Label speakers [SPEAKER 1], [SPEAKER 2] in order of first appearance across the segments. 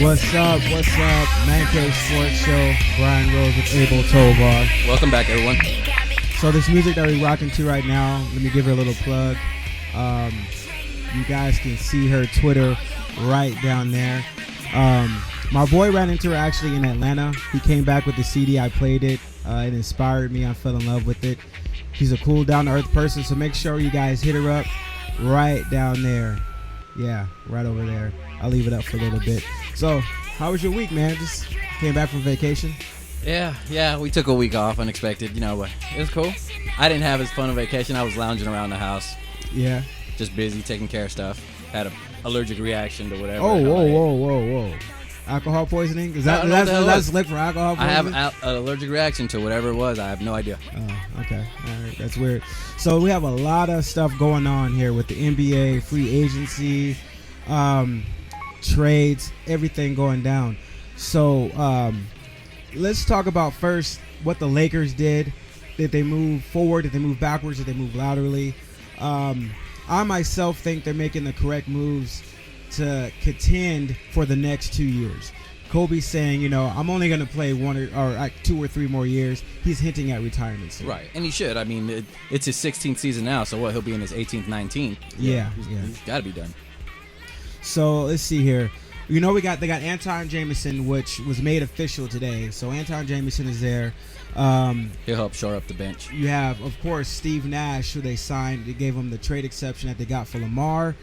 [SPEAKER 1] What's up? MCR Sports Show. Brian Rose with Abel Tovar.
[SPEAKER 2] Welcome back, everyone.
[SPEAKER 1] So this music that we're rocking to right now, let me give her a little plug. You guys can see her Twitter right down there. My boy ran into her actually in Atlanta. He came back with the CD. I played it. It inspired me. I fell in love with it. She's a cool, down-to-earth person, so make sure you guys hit her up right down there. Yeah, right over there. I'll leave it up for a little bit. So, how was your week, man? Just came back from vacation?
[SPEAKER 2] Yeah, we took a week off, unexpected, but it was cool. I didn't have as fun a vacation. I was lounging around the house.
[SPEAKER 1] Yeah.
[SPEAKER 2] Just busy, taking care of stuff. Had an allergic reaction to whatever.
[SPEAKER 1] Oh, whoa. Alcohol poisoning? Is that slip for alcohol poisoning?
[SPEAKER 2] I have an allergic reaction to whatever it was. I have no idea.
[SPEAKER 1] Oh, okay. All right. That's weird. So we have a lot of stuff going on here with the NBA, free agency, trades, everything going down. So let's talk about first what the Lakers did. Did they move forward? Did they move backwards? Did they move laterally? I myself think they're making the correct moves to contend for the next 2 years. Kobe's saying, I'm only going to play 2 or 3 more years. He's hinting at retirement soon.
[SPEAKER 2] Right, and he should. I mean, it's his 16th season now, so he'll be in his 18th, 19th.
[SPEAKER 1] Yeah.
[SPEAKER 2] He's got to be done.
[SPEAKER 1] So let's see here. They got Anton Jamison, which was made official today. So Anton Jamison is there.
[SPEAKER 2] He'll help shore up the bench.
[SPEAKER 1] You have, of course, Steve Nash, who they signed. They gave him the trade exception that they got for Lamar,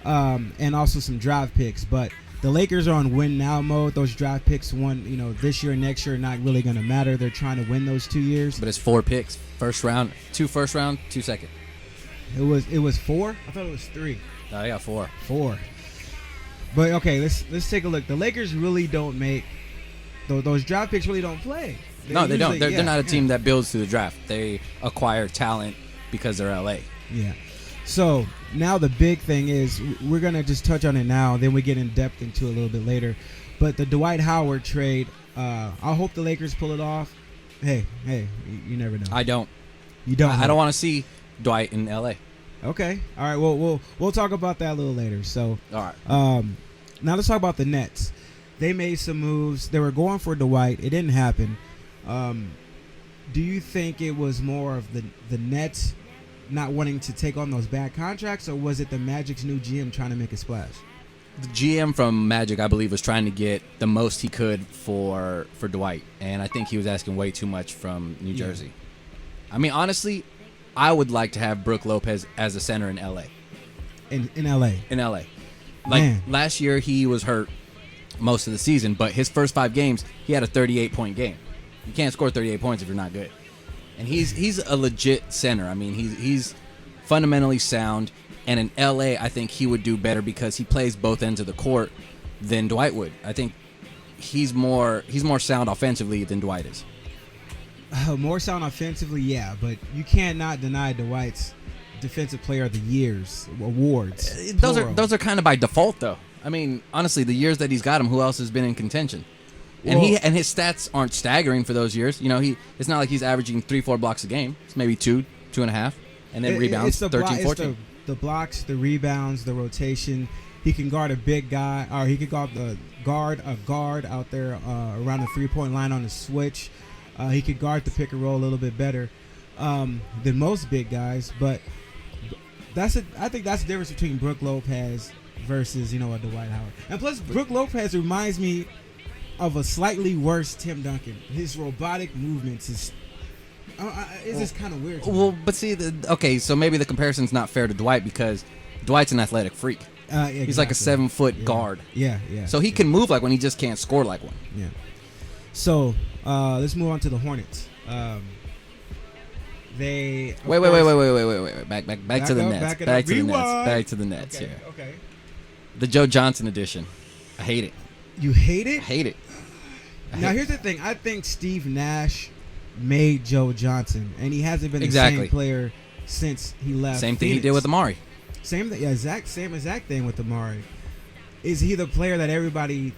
[SPEAKER 1] and also some draft picks. But the Lakers are on win now mode. Those draft picks, this year and next year, are not really going to matter. They're trying to win those 2 years.
[SPEAKER 2] But it's 4 picks, first round, 2 first round, 2 second.
[SPEAKER 1] It was 4. I thought it was 3.
[SPEAKER 2] No, I got 4.
[SPEAKER 1] 4. But okay, let's take a look. The Lakers really don't make those draft picks. Really don't play.
[SPEAKER 2] They don't. They're not a team that builds through the draft. They acquire talent because they're LA.
[SPEAKER 1] Yeah. So now the big thing is we're gonna just touch on it now. Then we get in depth into it a little bit later. But the Dwight Howard trade. I hope the Lakers pull it off. Hey, you never know.
[SPEAKER 2] I don't.
[SPEAKER 1] You don't.
[SPEAKER 2] I don't want to see Dwight in LA.
[SPEAKER 1] Okay. All right. Well, we'll talk about that a little later. So,
[SPEAKER 2] all right.
[SPEAKER 1] Now let's talk about the Nets. They made some moves. They were going for Dwight. It didn't happen. Do you think it was more of the Nets not wanting to take on those bad contracts, or was it the Magic's new GM trying to make a splash?
[SPEAKER 2] The GM from Magic, I believe, was trying to get the most he could for Dwight, and I think he was asking way too much from New Jersey. I mean, honestly, I would like to have Brook Lopez as a center in LA.
[SPEAKER 1] In LA.
[SPEAKER 2] In LA. Last year, he was hurt most of the season, but his first 5 games, he had a 38-point game. You can't score 38 points if you're not good. And he's a legit center. I mean, he's fundamentally sound, and in LA, I think he would do better because he plays both ends of the court than Dwight would. I think he's more sound offensively than Dwight is.
[SPEAKER 1] More sound offensively, yeah, but you cannot deny Dwight's Defensive Player of the Year's awards.
[SPEAKER 2] Those are kind of by default, though. I mean, honestly, the years that he's got him, who else has been in contention? And his stats aren't staggering for those years. It's not like he's averaging 3-4 blocks a game. It's maybe 2.5, and then rebounds 13, 14.
[SPEAKER 1] The blocks, the rebounds, the rotation. He can guard a big guy, or he can guard a guard out there around the 3-point line on the switch. He could guard the pick and roll a little bit better than most big guys, but I think that's the difference between Brook Lopez versus a Dwight Howard. And plus, Brook Lopez reminds me of a slightly worse Tim Duncan. His robotic movements is just kind of weird.
[SPEAKER 2] Well, but see, so maybe the comparison's not fair to Dwight because Dwight's an athletic freak.
[SPEAKER 1] Exactly.
[SPEAKER 2] He's like a 7-foot guard.
[SPEAKER 1] Yeah.
[SPEAKER 2] So he can move like one, he just can't score like one.
[SPEAKER 1] Yeah. So let's move on to the Hornets. Wait. Back to the Nets. Back to the Nets. Okay,
[SPEAKER 2] here.
[SPEAKER 1] Okay.
[SPEAKER 2] The Joe Johnson edition. I hate it.
[SPEAKER 1] You hate it?
[SPEAKER 2] I hate it.
[SPEAKER 1] Now here's the thing. I think Steve Nash made Joe Johnson, and he hasn't been the same player since he left.
[SPEAKER 2] Same thing
[SPEAKER 1] Phoenix.
[SPEAKER 2] he did with Amari.
[SPEAKER 1] Same exact thing with Amari. Is he the player that everybody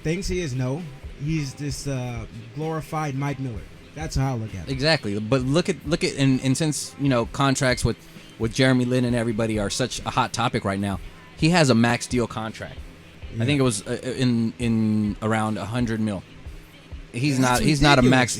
[SPEAKER 1] thinks he is? No. He's this glorified Mike Miller. That's how I look at it.
[SPEAKER 2] Exactly. But look at and since contracts with Jeremy Lin and everybody are such a hot topic right now, he has a max deal contract.
[SPEAKER 1] Yeah.
[SPEAKER 2] I think it was in around $100 million. He's not a max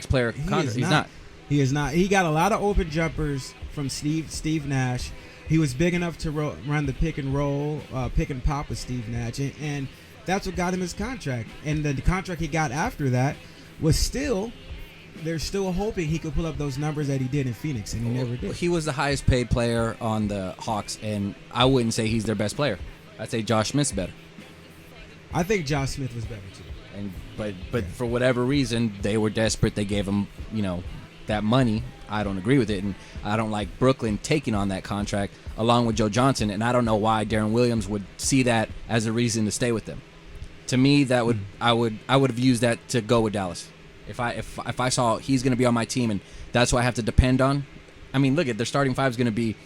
[SPEAKER 2] player contract. He's not.
[SPEAKER 1] He is not. He got a lot of open jumpers from Steve Nash. He was big enough to run the pick and roll, pick and pop with Steve Nash, and that's what got him his contract. And the contract he got after that was they're still hoping he could pull up those numbers that he did in Phoenix, and he never did.
[SPEAKER 2] He was the highest paid player on the Hawks, and I wouldn't say he's their best player. I'd say Josh Smith's better.
[SPEAKER 1] I think Josh Smith was better too.
[SPEAKER 2] But for whatever reason, they were desperate. They gave him, that money. I don't agree with it, and I don't like Brooklyn taking on that contract along with Joe Johnson, and I don't know why Darren Williams would see that as a reason to stay with them. To me, that would I would have used that to go with Dallas. If I saw he's going to be on my team and that's what I have to depend on. I mean, look at their starting five is going to be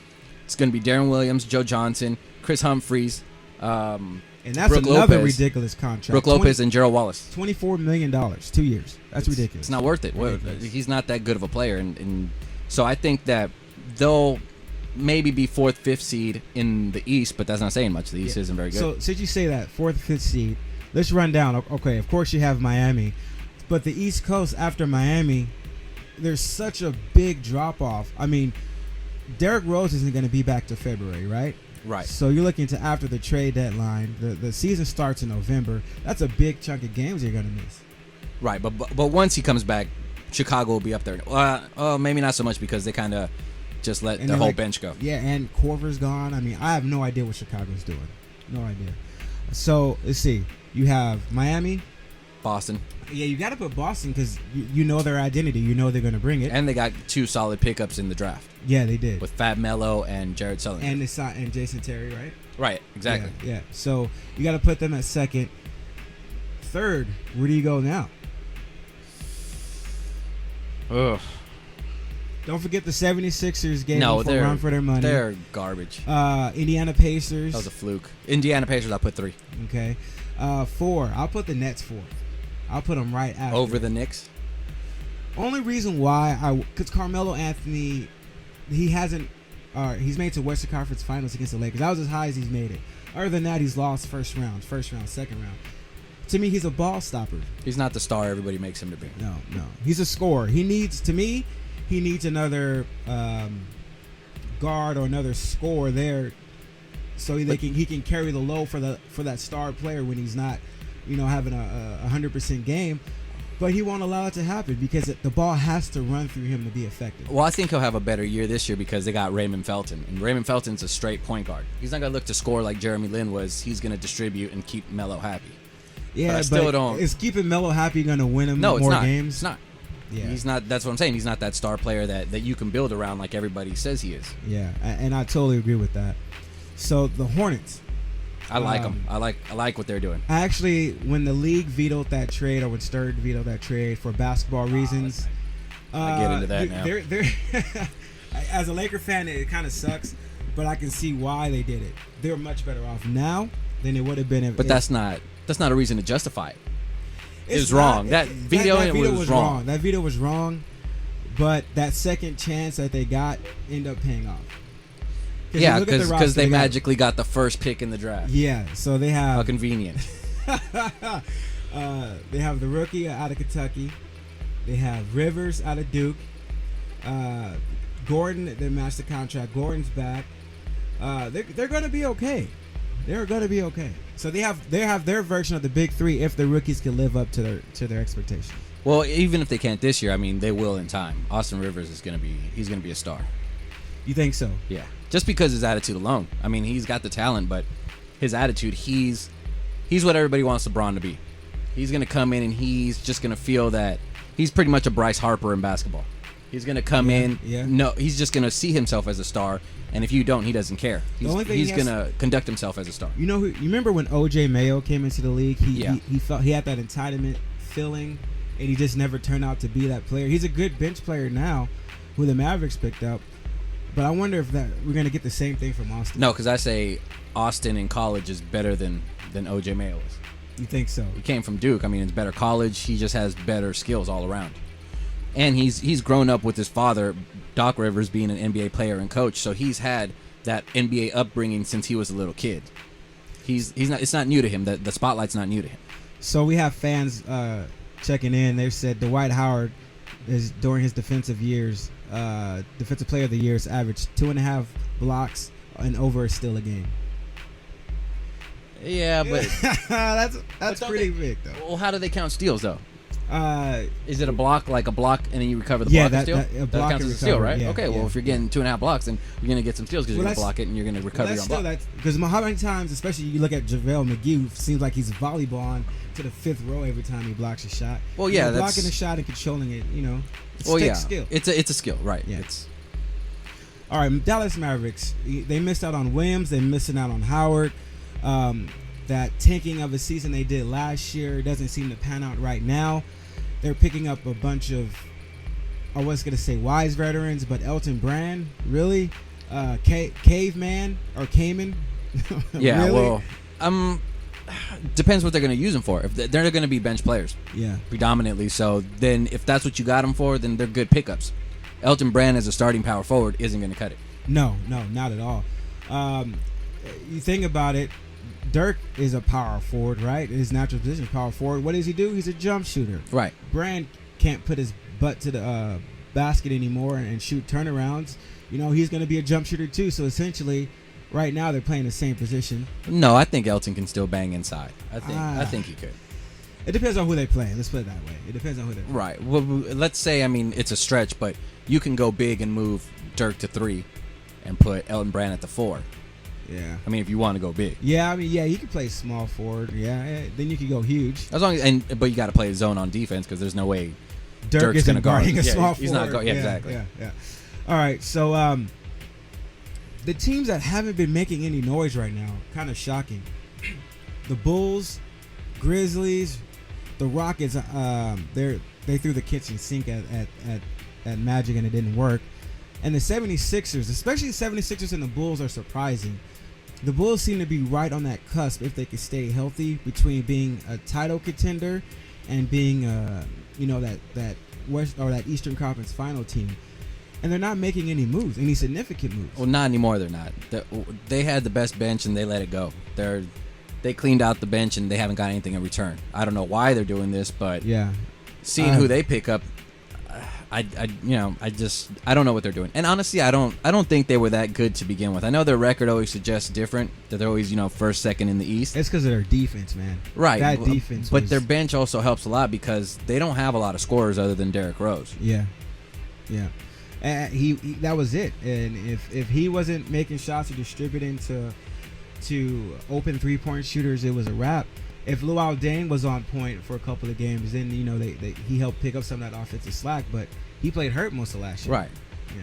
[SPEAKER 2] Darren Williams, Joe Johnson, Chris Humphries,
[SPEAKER 1] and that's
[SPEAKER 2] Brook
[SPEAKER 1] another
[SPEAKER 2] Lopez,
[SPEAKER 1] ridiculous contract.
[SPEAKER 2] Brook Lopez and Gerald Wallace.
[SPEAKER 1] $24 million, 2 years. That's ridiculous.
[SPEAKER 2] It's not worth it. He's not that good of a player, and so I think that they'll maybe be 4th, 5th seed in the East, but that's not saying much. The East isn't very good.
[SPEAKER 1] So since you say that 4th, 5th seed, let's run down. Okay, of course you have Miami, but the East Coast after Miami, there's such a big drop off. I mean, Derrick Rose isn't going to be back to February, right?
[SPEAKER 2] Right.
[SPEAKER 1] So you're looking to after the trade deadline. The season starts in November. That's a big chunk of games you're going to miss.
[SPEAKER 2] Right, but once he comes back, Chicago will be up there. Maybe not so much because they kind of just let their whole bench go.
[SPEAKER 1] Yeah, and Korver's gone. I mean, I have no idea what Chicago's doing. No idea. So let's see. You have Miami,
[SPEAKER 2] Boston.
[SPEAKER 1] Yeah, you got to put Boston because you know their identity. You know they're going to bring it.
[SPEAKER 2] And they got 2 solid pickups in the draft.
[SPEAKER 1] Yeah, they did.
[SPEAKER 2] With Fab Melo and Jared Sullivan.
[SPEAKER 1] And Jason Terry, right?
[SPEAKER 2] Right, exactly.
[SPEAKER 1] Yeah. So you got to put them at 2nd. 3rd, where do you go now?
[SPEAKER 2] Ugh.
[SPEAKER 1] Don't forget the 76ers gave them a run for their money.
[SPEAKER 2] They're garbage.
[SPEAKER 1] Indiana Pacers.
[SPEAKER 2] That was a fluke. Indiana Pacers, I'll put 3.
[SPEAKER 1] Okay. 4, I'll put the Nets 4th. I'll put them right after.
[SPEAKER 2] Over the Knicks?
[SPEAKER 1] Only reason why, because Carmelo Anthony, he's made to Western Conference Finals against the Lakers. That was as high as he's made it. Other than that, he's lost first round, second round. To me, he's a ball stopper.
[SPEAKER 2] He's not the star everybody makes him to be.
[SPEAKER 1] No. He's a scorer. He needs another guard or another scorer there, so he can carry the load for that star player when he's not, having a 100% game. But he won't allow it to happen because the ball has to run through him to be effective.
[SPEAKER 2] Well, I think he'll have a better year this year because they got Raymond Felton. And Raymond Felton's a straight point guard. He's not going to look to score like Jeremy Lin was. He's going to distribute and keep Melo happy.
[SPEAKER 1] Yeah,
[SPEAKER 2] but I still don't.
[SPEAKER 1] Is keeping Melo happy going to win him more games?
[SPEAKER 2] It's not.
[SPEAKER 1] Yeah.
[SPEAKER 2] He's not. That's what I'm saying. He's not that star player that you can build around like everybody says he is.
[SPEAKER 1] Yeah, and I totally agree with that. So the Hornets.
[SPEAKER 2] I like them. I like what they're doing.
[SPEAKER 1] I actually, when the league vetoed that trade, or when Stern vetoed that trade for basketball reasons,
[SPEAKER 2] I get into that now.
[SPEAKER 1] They're as a Laker fan, it kind of sucks, but I can see why they did it. They're much better off now than it would have been.
[SPEAKER 2] That's not a reason to justify it. It was wrong. That veto was wrong.
[SPEAKER 1] That veto was wrong, but that second chance that they got ended up paying off.
[SPEAKER 2] Yeah, because they magically got the first pick in the draft.
[SPEAKER 1] Yeah, so they have...
[SPEAKER 2] How convenient.
[SPEAKER 1] They have the rookie out of Kentucky. They have Rivers out of Duke. Gordon, they matched the contract. Gordon's back. They're going to be okay. They're going to be okay. So they have their version of the big three if the rookies can live up to their expectations.
[SPEAKER 2] Well, even if they can't this year, I mean, they will in time. Austin Rivers he's going to be a star.
[SPEAKER 1] You think so?
[SPEAKER 2] Yeah. Just because his attitude alone. I mean, he's got the talent, but his attitude, he's what everybody wants LeBron to be. He's going to come in and he's just going to feel that he's pretty much a Bryce Harper in basketball. He's going to come in.
[SPEAKER 1] Yeah.
[SPEAKER 2] No, he's just going to see himself as a star, and if you don't, he doesn't care. He's going to conduct himself as a star.
[SPEAKER 1] You remember when O.J. Mayo came into the league? He felt he had that entitlement feeling, and he just never turned out to be that player. He's a good bench player now, who the Mavericks picked up. But I wonder if we're going to get the same thing from Austin.
[SPEAKER 2] No, because I say Austin in college is better than O.J. Mayo is.
[SPEAKER 1] You think so?
[SPEAKER 2] He came from Duke. I mean, it's better college. He just has better skills all around. And he's grown up with his father, Doc Rivers, being an NBA player and coach. So he's had that NBA upbringing since he was a little kid. He's not. It's not new to him. The spotlight's not new to him.
[SPEAKER 1] So we have fans checking in. They said Dwight Howard is during his defensive years, defensive player of the years, averaged 2.5 blocks and over a steal a game.
[SPEAKER 2] Yeah, but
[SPEAKER 1] that's pretty big though.
[SPEAKER 2] Well, how do they count steals though? Is it a block, like a block, and then you recover the block and steal?
[SPEAKER 1] That
[SPEAKER 2] counts as a steal, right?
[SPEAKER 1] Yeah,
[SPEAKER 2] okay, well, if you're getting 2.5 blocks, then you're going to get some steals because you're going to block it and you're going to recover your own block.
[SPEAKER 1] Because how many times, especially you look at JaVale McGee, seems like he's volleyballing to the fifth row every time he blocks a shot.
[SPEAKER 2] Well, yeah, that's
[SPEAKER 1] blocking a shot and controlling it. It's skill.
[SPEAKER 2] It's a skill, right?
[SPEAKER 1] Yeah. All right, Dallas Mavericks. They missed out on Williams. They're missing out on Howard. That tanking of a season they did last year doesn't seem to pan out right now. They're picking up a bunch of, I was going to say wise veterans, but Elton Brand, really? Caveman or Cayman?
[SPEAKER 2] Yeah,
[SPEAKER 1] really?
[SPEAKER 2] Well, depends what they're going to use them for. If they're going to be bench players, predominantly. So then if that's what you got them for, then they're good pickups. Elton Brand as a starting power forward isn't going to cut it.
[SPEAKER 1] No, not at all. You think about it, Dirk is a power forward, right? His natural position is power forward. What does he do? He's a jump shooter.
[SPEAKER 2] Right.
[SPEAKER 1] Brand can't put his butt to the basket anymore and shoot turnarounds. He's going to be a jump shooter too. So essentially, right now they're playing the same position.
[SPEAKER 2] No, I think Elton can still bang inside. I think he could.
[SPEAKER 1] It depends on who they play. Let's put it that way. It depends on who they play.
[SPEAKER 2] Right. Well, let's say, it's a stretch, but you can go big and move Dirk to 3 and put Elton Brand at the 4.
[SPEAKER 1] Yeah.
[SPEAKER 2] If you want to go big.
[SPEAKER 1] Yeah, he could play small forward. Yeah, then you could go huge.
[SPEAKER 2] As long as, but you got to play zone on defense because there's no way
[SPEAKER 1] Dirk is going to guard a small forward.
[SPEAKER 2] He's not guarding. Yeah, exactly.
[SPEAKER 1] Yeah. All right, so the teams that haven't been making any noise right now, kind of shocking. The Bulls, Grizzlies, the Rockets. They threw the kitchen sink at Magic and it didn't work. And the 76ers, especially the 76ers and the Bulls, are surprising. The Bulls seem to be right on that cusp if they could stay healthy between being a title contender and being that West or that Eastern Conference final team. And they're not making any moves, any significant moves.
[SPEAKER 2] Well, not anymore. They're not. They had the best bench and they let it go. They cleaned out the bench and they haven't got anything in return. I don't know why they're doing this, but seeing who they pick up, I don't know what they're doing. And honestly, I don't think they were that good to begin with. I know their record always suggests different, that they're always, first, second in the East.
[SPEAKER 1] It's because of their defense, man.
[SPEAKER 2] Right.
[SPEAKER 1] That defense.
[SPEAKER 2] But their bench also helps a lot because they don't have a lot of scorers other than Derrick Rose.
[SPEAKER 1] Yeah. He that was it. And if he wasn't making shots or distributing to open 3-point shooters, it was a wrap. If Luol Deng was on point for a couple of games, then he helped pick up some of that offensive slack. But he played hurt most of last year.
[SPEAKER 2] Right.
[SPEAKER 1] Yeah.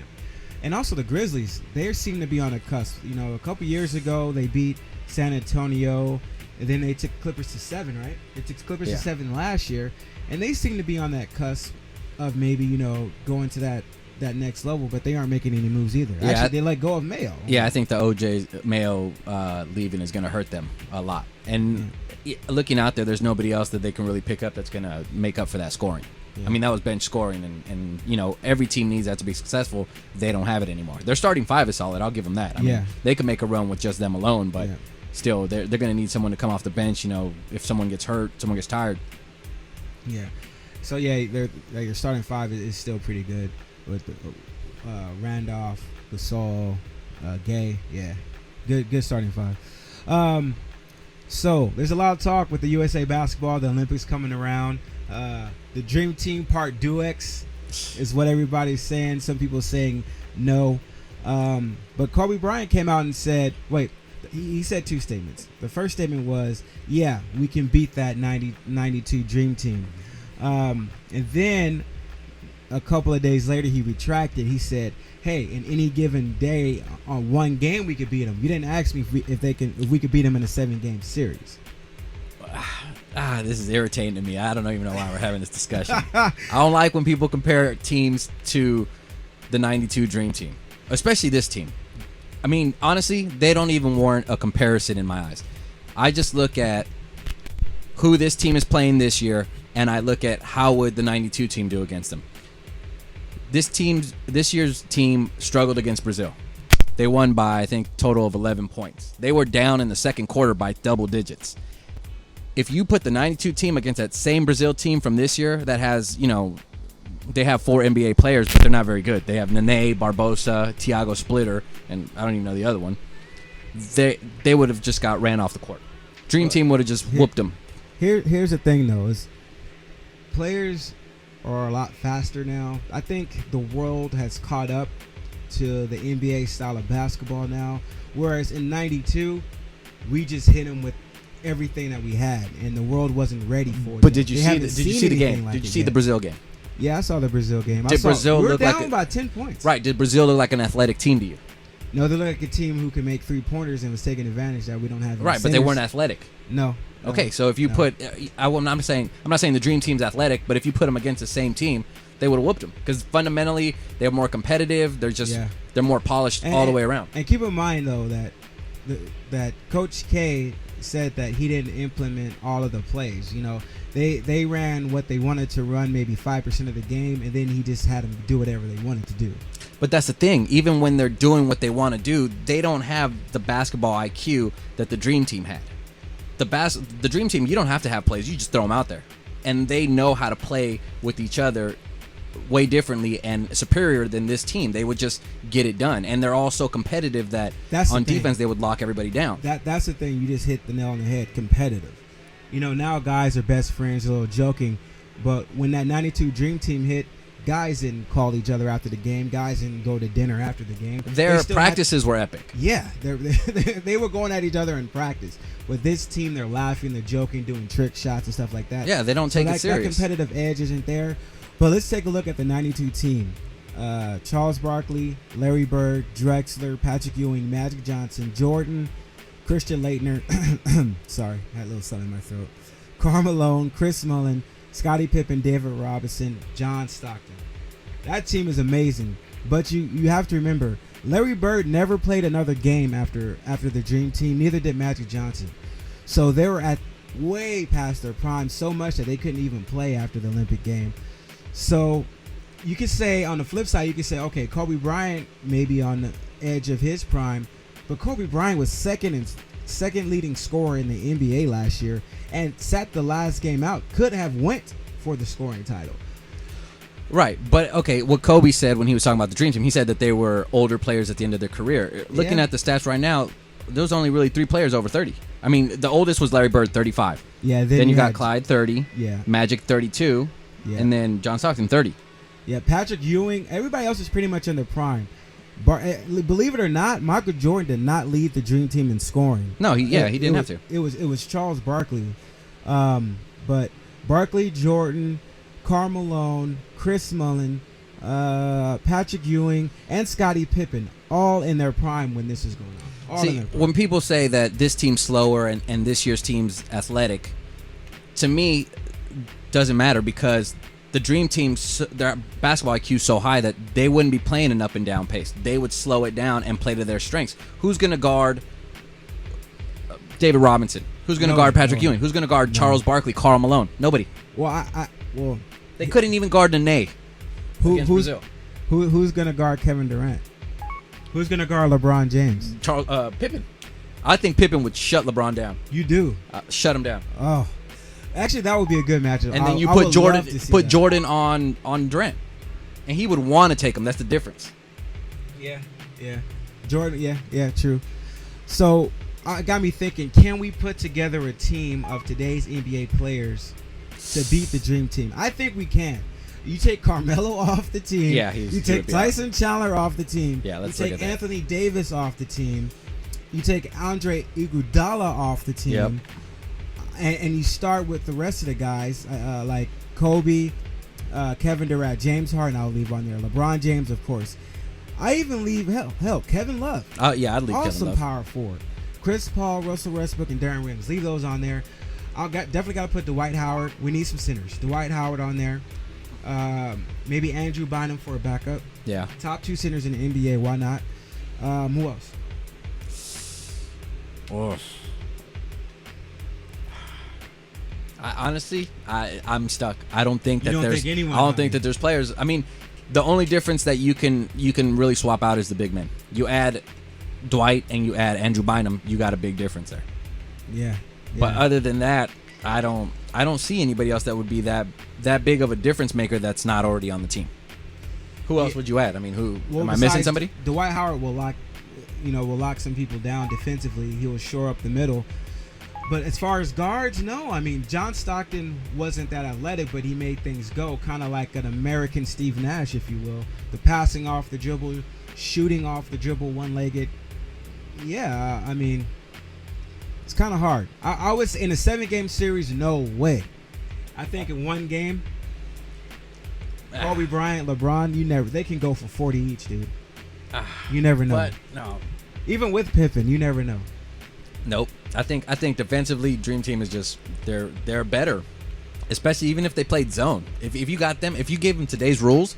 [SPEAKER 1] And also the Grizzlies, they seem to be on a cusp. A couple years ago they beat San Antonio, and then they took Clippers to 7. Right? They took Clippers to 7 last year, and they seem to be on that cusp of maybe going to that next level, but they aren't making any moves either.
[SPEAKER 2] Yeah,
[SPEAKER 1] actually, they let go of Mayo.
[SPEAKER 2] Yeah, I think the OJ Mayo leaving is going to hurt them a lot. And looking out there's nobody else that they can really pick up that's going to make up for that scoring. Yeah. That was bench scoring, and every team needs that to be successful. They don't have it anymore. Their starting 5 is solid. I'll give them that. They can make a run with just them alone, but still, they're going to need someone to come off the bench. If someone gets hurt, someone gets tired.
[SPEAKER 1] Yeah. So their starting 5 is still pretty good. With Randolph, Gasol, Gay, good starting 5. So there's a lot of talk with the USA basketball, the Olympics coming around. The Dream Team Part Duex is what everybody's saying. Some people saying no, but Kobe Bryant came out and said, wait. He said 2 statements. The first statement was, we can beat that 92 Dream Team, and then a couple of days later, he retracted. He said, "Hey, in any given day, on one game, we could beat them. You didn't ask me if we could beat them in a 7-game series."
[SPEAKER 2] This is irritating to me. I don't even know why we're having this discussion. I don't like when people compare teams to the 92 Dream Team, especially this team. Honestly, they don't even warrant a comparison in my eyes. I just look at who this team is playing this year, and I look at how would the 92 team do against them. This year's team struggled against Brazil. They won by, I think, total of 11 points. They were down in the second quarter by double digits. If you put the 92 team against that same Brazil team from this year that has, they have 4 NBA players, but they're not very good. They have Nene, Barbosa, Thiago Splitter, and I don't even know the other one. They would have just got ran off the court. Dream Team would have just whooped them.
[SPEAKER 1] Here's the thing, though, is players are a lot faster now. I think the world has caught up to the NBA style of basketball now, whereas in 92, we just hit them with everything that we had, and the world wasn't ready for it.
[SPEAKER 2] But did you see the game? Did you see the Brazil game?
[SPEAKER 1] Yeah, I saw the Brazil game.
[SPEAKER 2] Did Brazil
[SPEAKER 1] we were
[SPEAKER 2] look
[SPEAKER 1] down
[SPEAKER 2] like
[SPEAKER 1] by 10 points.
[SPEAKER 2] Right. Did Brazil look like an athletic team to you?
[SPEAKER 1] No, they look like a team who can make 3-pointers and was taking advantage that we don't have.
[SPEAKER 2] Right, but they weren't athletic.
[SPEAKER 1] No.
[SPEAKER 2] Okay, so if you put, I'm not saying the Dream Team's athletic, but if you put them against the same team, they would have whooped them because fundamentally they're more competitive. They're just they're more polished all the way around.
[SPEAKER 1] And keep in mind though that Coach K said that he didn't implement all of the plays. They ran what they wanted to run, maybe 5% of the game, and then he just had them do whatever they wanted to do.
[SPEAKER 2] But that's the thing. Even when they're doing what they want to do, they don't have the basketball IQ that the Dream Team had. The Dream Team, you don't have to have plays. You just throw them out there. And they know how to play with each other way differently and superior than this team. They would just get it done. And they're all so competitive that on defense they would lock everybody down.
[SPEAKER 1] That's the thing. You just hit the nail on the head. Competitive. Now guys are best friends, a little joking. But when that 92 Dream Team hit, guys didn't call each other after the game. Guys didn't go to dinner after the game.
[SPEAKER 2] Their practices were epic.
[SPEAKER 1] Yeah, they were going at each other in practice. With this team, they're laughing, they're joking, doing trick shots and stuff like that.
[SPEAKER 2] Yeah, they don't take it serious.
[SPEAKER 1] That competitive edge isn't there. But let's take a look at the 92 team. Charles Barkley, Larry Bird, Drexler, Patrick Ewing, Magic Johnson, Jordan, Christian Laettner. Sorry, I had a little something in my throat. Karl Malone, Chris Mullin, Scottie Pippen, David Robinson, John Stockton. That team is amazing. But you have to remember, Larry Bird never played another game after the Dream Team. Neither did Magic Johnson. So they were at way past their prime, so much that they couldn't even play after the Olympic game. So you could say, on the flip side, you could say, okay, Kobe Bryant may be on the edge of his prime, but Kobe Bryant was second leading scorer in the NBA last year and sat the last game out. Could have went for the scoring title.
[SPEAKER 2] Right, but okay, what Kobe said when he was talking about the Dream Team, he said that they were older players at the end of their career. Looking at the stats right now, there's only really 3 players over 30. I mean, the oldest was Larry Bird, 35.
[SPEAKER 1] Yeah.
[SPEAKER 2] Then you got Clyde, 30.
[SPEAKER 1] Yeah.
[SPEAKER 2] Magic, 32. Yeah. And then John Stockton, 30.
[SPEAKER 1] Yeah, Patrick Ewing. Everybody else is pretty much in their prime. Believe it or not, Michael Jordan did not lead the Dream Team in scoring.
[SPEAKER 2] No, he didn't have to.
[SPEAKER 1] It was Charles Barkley. But Barkley, Jordan, Karl Malone, Chris Mullin, Patrick Ewing, and Scottie Pippen, all in their prime when this is going on.
[SPEAKER 2] See, when people say that this team's slower and this year's team's athletic, to me, doesn't matter because the Dream Team, their basketball IQ is so high that they wouldn't be playing an up and down pace. They would slow it down and play to their strengths. Who's going to guard David Robinson? Who's going to guard Patrick Ewing? Who's going to guard Charles Barkley, Karl Malone? Nobody.
[SPEAKER 1] Well,
[SPEAKER 2] they couldn't even guard Nene.
[SPEAKER 1] Who's going to guard Kevin Durant? Who's going to guard LeBron James?
[SPEAKER 2] Pippen. I think Pippen would shut LeBron down.
[SPEAKER 1] You do?
[SPEAKER 2] Shut him down.
[SPEAKER 1] Oh. Actually, that would be a good matchup.
[SPEAKER 2] And then you put Jordan on Durant, and he would want to take him. That's the difference.
[SPEAKER 1] Yeah. Jordan, yeah, true. So, it got me thinking, can we put together a team of today's NBA players to beat the Dream Team? I think we can. You take Carmelo off the team.
[SPEAKER 2] Yeah,
[SPEAKER 1] you take Tyson Chandler off the team.
[SPEAKER 2] Yeah, let's
[SPEAKER 1] you
[SPEAKER 2] look at
[SPEAKER 1] take
[SPEAKER 2] that.
[SPEAKER 1] Anthony Davis off the team. You take Andre Iguodala off the team.
[SPEAKER 2] Yep.
[SPEAKER 1] And you start with the rest of the guys like Kobe, Kevin Durant, James Harden. I'll leave on there. LeBron James, of course. I even leave hell Kevin Love.
[SPEAKER 2] Yeah, I'd leave Kevin Love.
[SPEAKER 1] Awesome power forward. Chris Paul, Russell Westbrook, and Darren Williams. Leave those on there. Definitely got to put Dwight Howard. We need some centers. Dwight Howard on there. Maybe Andrew Bynum for a backup.
[SPEAKER 2] Yeah.
[SPEAKER 1] Top 2 centers in the NBA. Why not? Who else?
[SPEAKER 2] Honestly, I'm stuck. I don't think that
[SPEAKER 1] there's
[SPEAKER 2] there's players. I mean, the only difference that you can really swap out is the big men. You add Dwight and you add Andrew Bynum, you got a big difference there.
[SPEAKER 1] Yeah.
[SPEAKER 2] But other than that, I don't see anybody else that would be that big of a difference maker that's not already on the team. Who else would you add? I mean, am I missing somebody?
[SPEAKER 1] Dwight Howard will lock some people down defensively. He will shore up the middle. But as far as guards, no. I mean, John Stockton wasn't that athletic, but he made things go, kind of like an American Steve Nash, if you will. The passing off the dribble, shooting off the dribble, one-legged. Yeah, I mean, it's kind of hard. I was in a 7-game series, no way. I think in one game, Kobe Bryant, LeBron, they can go for 40 each, dude. You never know.
[SPEAKER 2] But no,
[SPEAKER 1] even with Pippen, you never know.
[SPEAKER 2] Nope. I think defensively, Dream Team is just they're better, especially even if they played zone. If you got them, if you gave them today's rules,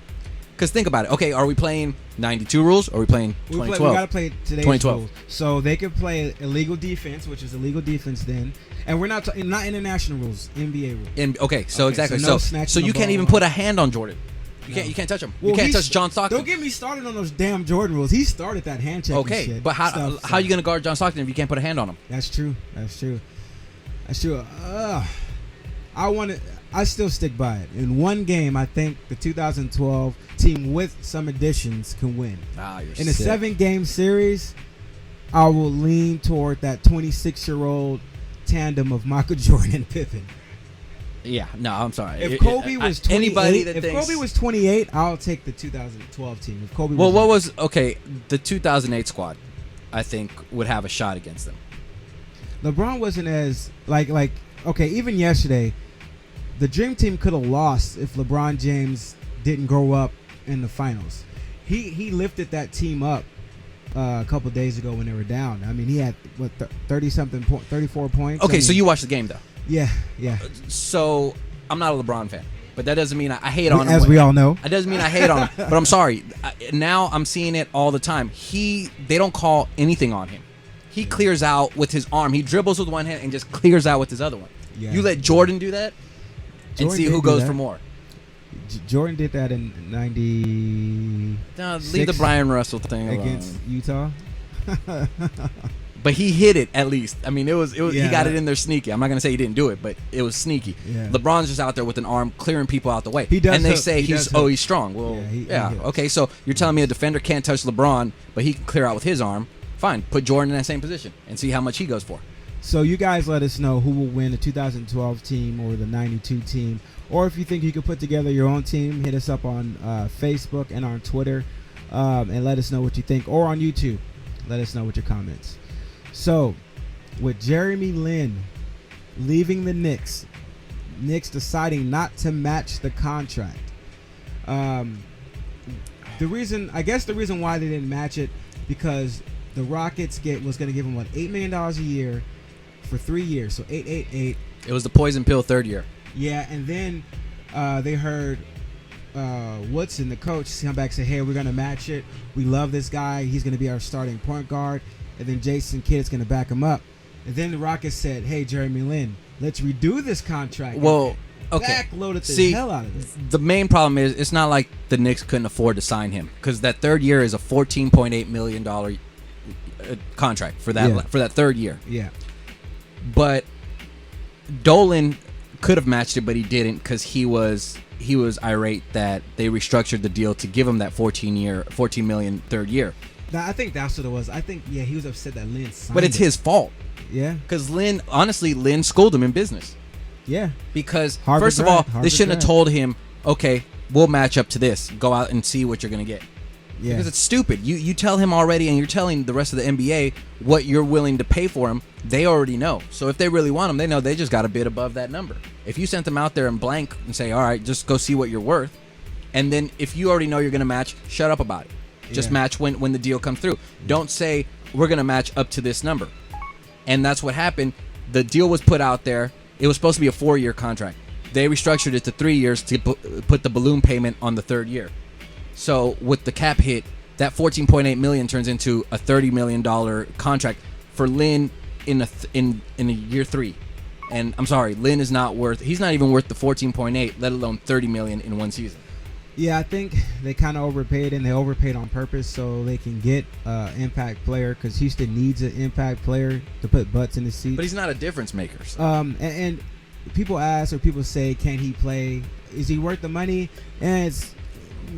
[SPEAKER 2] because think about it. Okay, are we playing 92 rules or are we playing 2012?
[SPEAKER 1] We got to play today's
[SPEAKER 2] 2012
[SPEAKER 1] rules. So they could play illegal defense, which is illegal defense then, and we're not international rules, NBA rules.
[SPEAKER 2] Okay, exactly. So you can't even put a hand on Jordan. You can't touch him.
[SPEAKER 1] Well,
[SPEAKER 2] you can't touch John Stockton.
[SPEAKER 1] Don't get me started on those damn Jordan rules. He started that hand check.
[SPEAKER 2] Okay,
[SPEAKER 1] shit,
[SPEAKER 2] but how are you going to guard John Stockton if you can't put a hand on him?
[SPEAKER 1] That's true. I still stick by it. In one game, I think the 2012 team with some additions can win. In a 7-game series, I will lean toward that 26-year-old tandem of Michael Jordan and Pippen.
[SPEAKER 2] Yeah, no, I'm sorry.
[SPEAKER 1] If Kobe was 28, Kobe was 28, I'll take the 2012 team. If Kobe was
[SPEAKER 2] the 2008 squad, I think would have a shot against them.
[SPEAKER 1] LeBron wasn't as even yesterday, the Dream Team could have lost if LeBron James didn't grow up in the finals. He lifted that team up a couple days ago when they were down. I mean, he had 34 points.
[SPEAKER 2] Okay, so you watched the game though.
[SPEAKER 1] Yeah.
[SPEAKER 2] So I'm not a LeBron fan, but that doesn't mean I hate on him.
[SPEAKER 1] As we all know,
[SPEAKER 2] it doesn't mean I hate on him. But I'm sorry. Now I'm seeing it all the time. They don't call anything on him. He clears out with his arm. He dribbles with one hand and just clears out with his other one. Yeah. You let Jordan do that and see who goes for more.
[SPEAKER 1] Jordan did that in 90.
[SPEAKER 2] No, leave the Brian Russell thing
[SPEAKER 1] against
[SPEAKER 2] alone.
[SPEAKER 1] Utah.
[SPEAKER 2] But he hit it at least. I mean, it was
[SPEAKER 1] Yeah.
[SPEAKER 2] he got it in there sneaky. I'm not gonna say he didn't do it, but it was sneaky.
[SPEAKER 1] Yeah.
[SPEAKER 2] LeBron's just out there with an arm clearing people out the way.
[SPEAKER 1] He does,
[SPEAKER 2] and they
[SPEAKER 1] hook.
[SPEAKER 2] say he's strong. Well,
[SPEAKER 1] yeah.
[SPEAKER 2] Okay, so you're telling me a defender can't touch LeBron, but he can clear out with his arm. Fine, put Jordan in that same position and see how much he goes for.
[SPEAKER 1] So you guys let us know who will win the 2012 team or the 92 team. Or if you think you could put together your own team, hit us up on Facebook and on Twitter and let us know what you think. Or on YouTube, let us know with your comments. So, with Jeremy Lin leaving the Knicks deciding not to match the contract. The reason why they didn't match it, because the Rockets was going to give him $8 million a year for 3 years, so 888.
[SPEAKER 2] It was the poison pill third year.
[SPEAKER 1] Yeah, and then they heard Woodson, the coach, come back and say, "Hey, we're going to match it. We love this guy. He's going to be our starting point guard." And then Jason Kidd's going to back him up. And then the Rockets said, "Hey, Jeremy Lin, let's redo this contract."
[SPEAKER 2] Well, okay.
[SPEAKER 1] Backloaded the hell out of it.
[SPEAKER 2] The main problem is it's not like the Knicks couldn't afford to sign him, because that third year is a $14.8 million contract for that third year.
[SPEAKER 1] Yeah.
[SPEAKER 2] But Dolan could have matched it, but he didn't, because he was irate that they restructured the deal to give him that $14 million third year.
[SPEAKER 1] I think that's what it was. I think, he was upset that Lin signed
[SPEAKER 2] But it's his fault.
[SPEAKER 1] Yeah.
[SPEAKER 2] Because Lin schooled him in business.
[SPEAKER 1] Yeah.
[SPEAKER 2] Because, first of all, they shouldn't have told him, okay, we'll match up to this. Go out and see what you're going to get. Yeah. Because it's stupid. You tell him already, and you're telling the rest of the NBA what you're willing to pay for him. They already know. So if they really want him, they know they just got to bid above that number. If you sent them out there in blank and say, all right, just go see what you're worth, and then if you already know you're going to match, shut up about it. Just match when the deal comes through. Don't say, we're going to match up to this number. And that's what happened. The deal was put out there. It was supposed to be a 4-year contract. They restructured it to 3 years to put the balloon payment on the third year. So with the cap hit, that $14.8 million turns into a $30 million contract for Lin in a year 3. And I'm sorry, Lin is not worth. He's not even worth the 14.8, let alone $30 million in one season.
[SPEAKER 1] Yeah, I think they kind of overpaid, and they overpaid on purpose so they can get impact player, because Houston needs an impact player to put butts in the seat.
[SPEAKER 2] But he's not a difference maker. So.
[SPEAKER 1] And people ask, or people say, can he play? Is he worth the money? And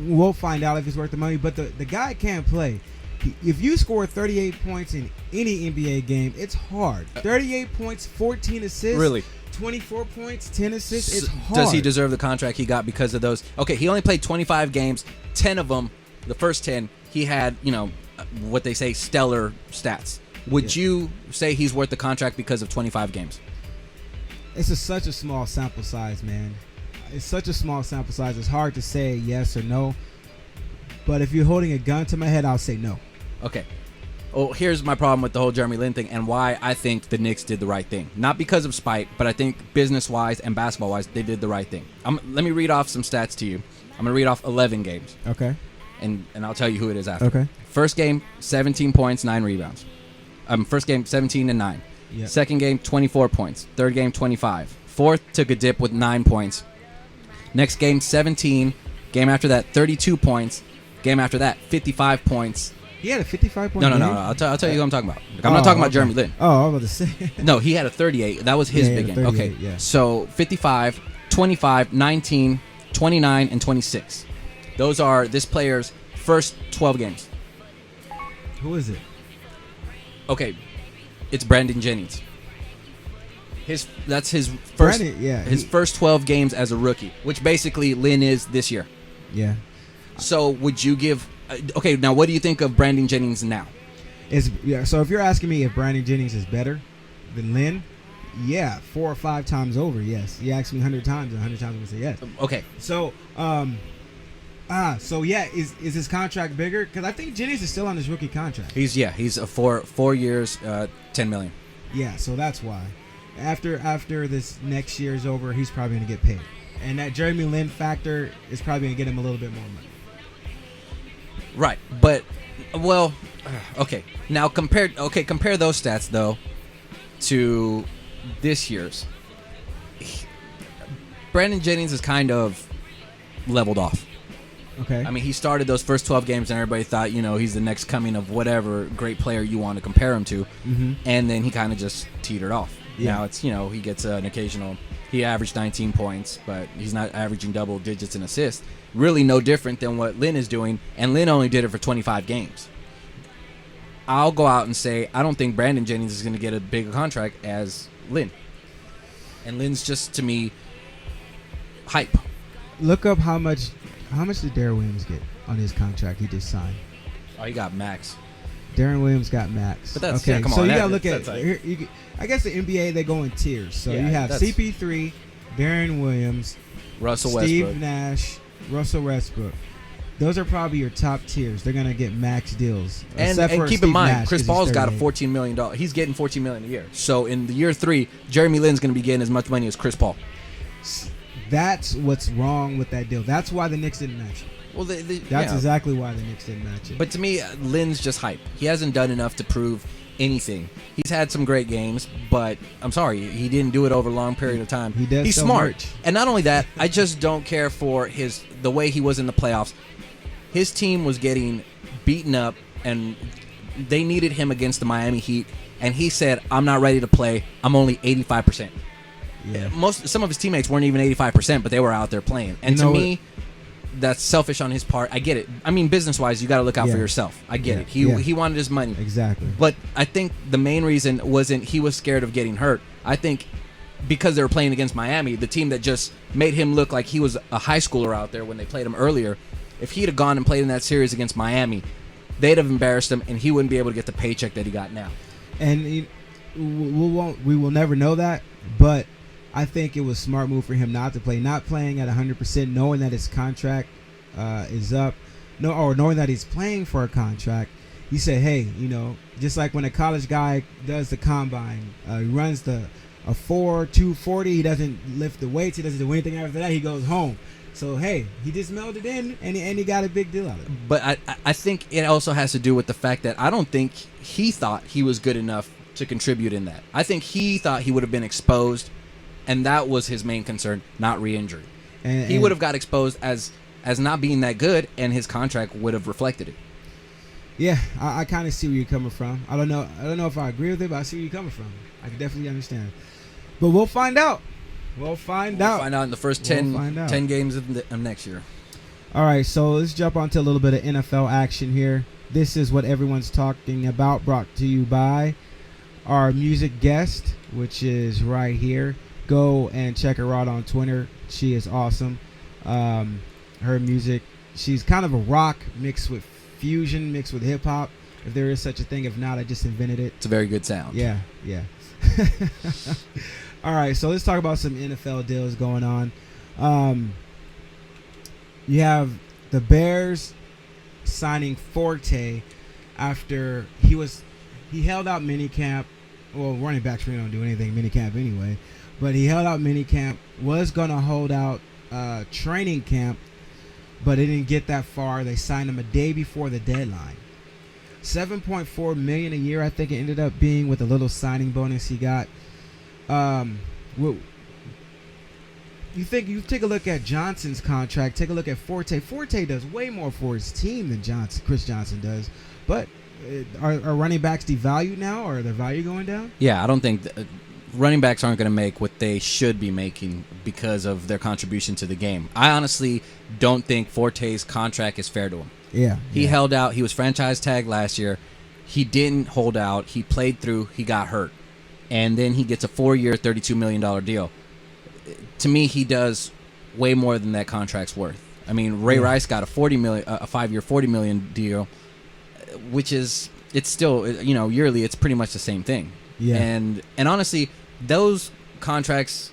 [SPEAKER 1] we'll find out if he's worth the money. But the guy can't play. If you score 38 points in any NBA game, it's hard. 38 points, 14 assists.
[SPEAKER 2] Really?
[SPEAKER 1] 24 points, 10 assists. It's hard.
[SPEAKER 2] Does he deserve the contract he got because of those? Okay, he only played 25 games. 10 of them, the first 10, he had, what they say, stellar stats. Would you say he's worth the contract because of 25 games?
[SPEAKER 1] It's such a small sample size, man. It's such a small sample size. It's hard to say yes or no. But if you're holding a gun to my head, I'll say no. Okay.
[SPEAKER 2] Well, here's my problem with the whole Jeremy Lin thing and why I think the Knicks did the right thing. Not because of spite, but I think business-wise and basketball-wise, they did the right thing. Let me read off some stats to you. I'm going to read off 11 games.
[SPEAKER 1] Okay.
[SPEAKER 2] And I'll tell you who it is after.
[SPEAKER 1] Okay.
[SPEAKER 2] First game, 17 points, 9 rebounds. First game, 17 and 9. Yep. Second game, 24 points. Third game, 25. Fourth, took a dip with 9 points. Next game, 17. Game after that, 32 points. Game after that, 55 points.
[SPEAKER 1] He had a 55-point
[SPEAKER 2] game? No. I'll tell you who I'm talking about. I'm not talking about Jeremy Lin.
[SPEAKER 1] Oh, I was about to say.
[SPEAKER 2] No, he had a 38. That was his big game. Okay, so 55, 25, 19, 29, and 26. Those are this player's first 12 games.
[SPEAKER 1] Who is it?
[SPEAKER 2] Okay, it's Brandon Jennings. That's his first. His first 12 games as a rookie, which basically Lin is this year.
[SPEAKER 1] Yeah.
[SPEAKER 2] So would you give? Okay, now what do you think of Brandon Jennings now?
[SPEAKER 1] So if you're asking me if Brandon Jennings is better than Lin, 4 or 5 times over, yes. You ask me 100 times, and 100 times I'm gonna say yes.
[SPEAKER 2] Okay.
[SPEAKER 1] So is his contract bigger? Because I think Jennings is still on his rookie contract.
[SPEAKER 2] He's a 4 years, $10 million.
[SPEAKER 1] Yeah, so that's why. After this next year is over, he's probably gonna get paid, and that Jeremy Lin factor is probably gonna get him a little bit more money.
[SPEAKER 2] Right, but okay. Now compare those stats though to this year's. Brandon Jennings is kind of leveled off.
[SPEAKER 1] Okay.
[SPEAKER 2] I mean, he started those first 12 games and everybody thought, he's the next coming of whatever great player you want to compare him to.
[SPEAKER 1] Mm-hmm.
[SPEAKER 2] And then he kind of just teetered off. Yeah. Now it's, he gets an occasional, he averaged 19 points, but he's not averaging double digits in assists. Really no different than what Lin is doing, and Lin only did it for 25 games. I'll go out and say I don't think Brandon Jennings is going to get a bigger contract as Lin. And Lin's just, to me, hype.
[SPEAKER 1] Look up how much did Darren Williams get on his contract he just signed?
[SPEAKER 2] Oh, he got max.
[SPEAKER 1] Darren Williams got max.
[SPEAKER 2] But that's,
[SPEAKER 1] okay.
[SPEAKER 2] Come
[SPEAKER 1] so
[SPEAKER 2] on,
[SPEAKER 1] you got to look at here, I guess the NBA, they go in tiers. So you have CP3, Darren Williams,
[SPEAKER 2] Russell
[SPEAKER 1] Steve
[SPEAKER 2] Westbrook.
[SPEAKER 1] Nash, Russell Westbrook. Those are probably your top tiers. They're gonna get max deals.
[SPEAKER 2] And keep in mind, Chris Paul's got a $14 million. He's getting $14 million a year. So in the year 3, Jeremy Lin's gonna be getting as much money as Chris Paul.
[SPEAKER 1] That's what's wrong with that deal. That's why the Knicks didn't match it.
[SPEAKER 2] Well,
[SPEAKER 1] that's exactly why the Knicks didn't match it.
[SPEAKER 2] But to me, Lin's just hype. He hasn't done enough to prove anything. He's had some great games, but I'm sorry, he didn't do it over a long period of time. He's smart.
[SPEAKER 1] Merch.
[SPEAKER 2] And not only that, I just don't care for the way he was in the playoffs. His team was getting beaten up, and they needed him against the Miami Heat, and he said, I'm not ready to play. I'm only 85%.
[SPEAKER 1] Yeah.
[SPEAKER 2] Some of his teammates weren't even 85%, but they were out there playing. And to me, that's selfish on his part. I get it. I mean, business-wise, you got to look out for yourself. I get it. He wanted his money.
[SPEAKER 1] Exactly.
[SPEAKER 2] But I think the main reason wasn't he was scared of getting hurt. I think because they were playing against Miami, the team that just made him look like he was a high schooler out there when they played him earlier, if he'd have gone and played in that series against Miami, they'd have embarrassed him, and he wouldn't be able to get the paycheck that he got now.
[SPEAKER 1] And we will never know that, but I think it was a smart move for him not to play. Not playing at 100%, knowing that his contract is up, knowing that he's playing for a contract. He said, hey, just like when a college guy does the combine, he runs a 4.240, he doesn't lift the weights, he doesn't do anything after that, he goes home. So, hey, he just melded in, and he got a big deal out of it.
[SPEAKER 2] But I think it also has to do with the fact that I don't think he thought he was good enough to contribute in that. I think he thought he would have been exposed, and that was his main concern, not re-injury. He would have got exposed as as not being that good, and his contract would have reflected it.
[SPEAKER 1] Yeah, I kind of see where you're coming from. I don't know if I agree with it, but I see where you're coming from. I can definitely understand. But we'll find out. We'll find out
[SPEAKER 2] in the first 10 games of next year.
[SPEAKER 1] All right, so let's jump on to a little bit of NFL action here. This is what everyone's talking about, brought to you by our music guest, which is right here. Go and check her out on Twitter. She is awesome. Her music, she's kind of a rock mixed with fusion, mixed with hip-hop, if there is such a thing. If not, I just invented it.
[SPEAKER 2] It's a very good sound.
[SPEAKER 1] Yeah. All right, so let's talk about some NFL deals going on. You have the Bears signing Forte after he held out minicamp. Well, running backs really don't do anything minicamp anyway, but he held out minicamp, was going to hold out training camp, but it didn't get that far. They signed him a day before the deadline. $7.4 million a year, I think it ended up being, with a little signing bonus he got. You take a look at Johnson's contract, take a look at Forte. Forte does way more for his team than Chris Johnson does. But are running backs devalued now, or their value going down?
[SPEAKER 2] Yeah, I don't think running backs aren't going to make what they should be making because of their contribution to the game. I honestly don't think Forte's contract is fair to him.
[SPEAKER 1] Yeah.
[SPEAKER 2] He held out. He was franchise tagged last year. He didn't hold out. He played through. He got hurt. And then he gets a 4-year, $32 million deal. To me, he does way more than that contract's worth. I mean, Ray Rice got a 5-year, $40 million deal, which is, it's still, yearly, it's pretty much the same thing.
[SPEAKER 1] Yeah.
[SPEAKER 2] And honestly, those contracts,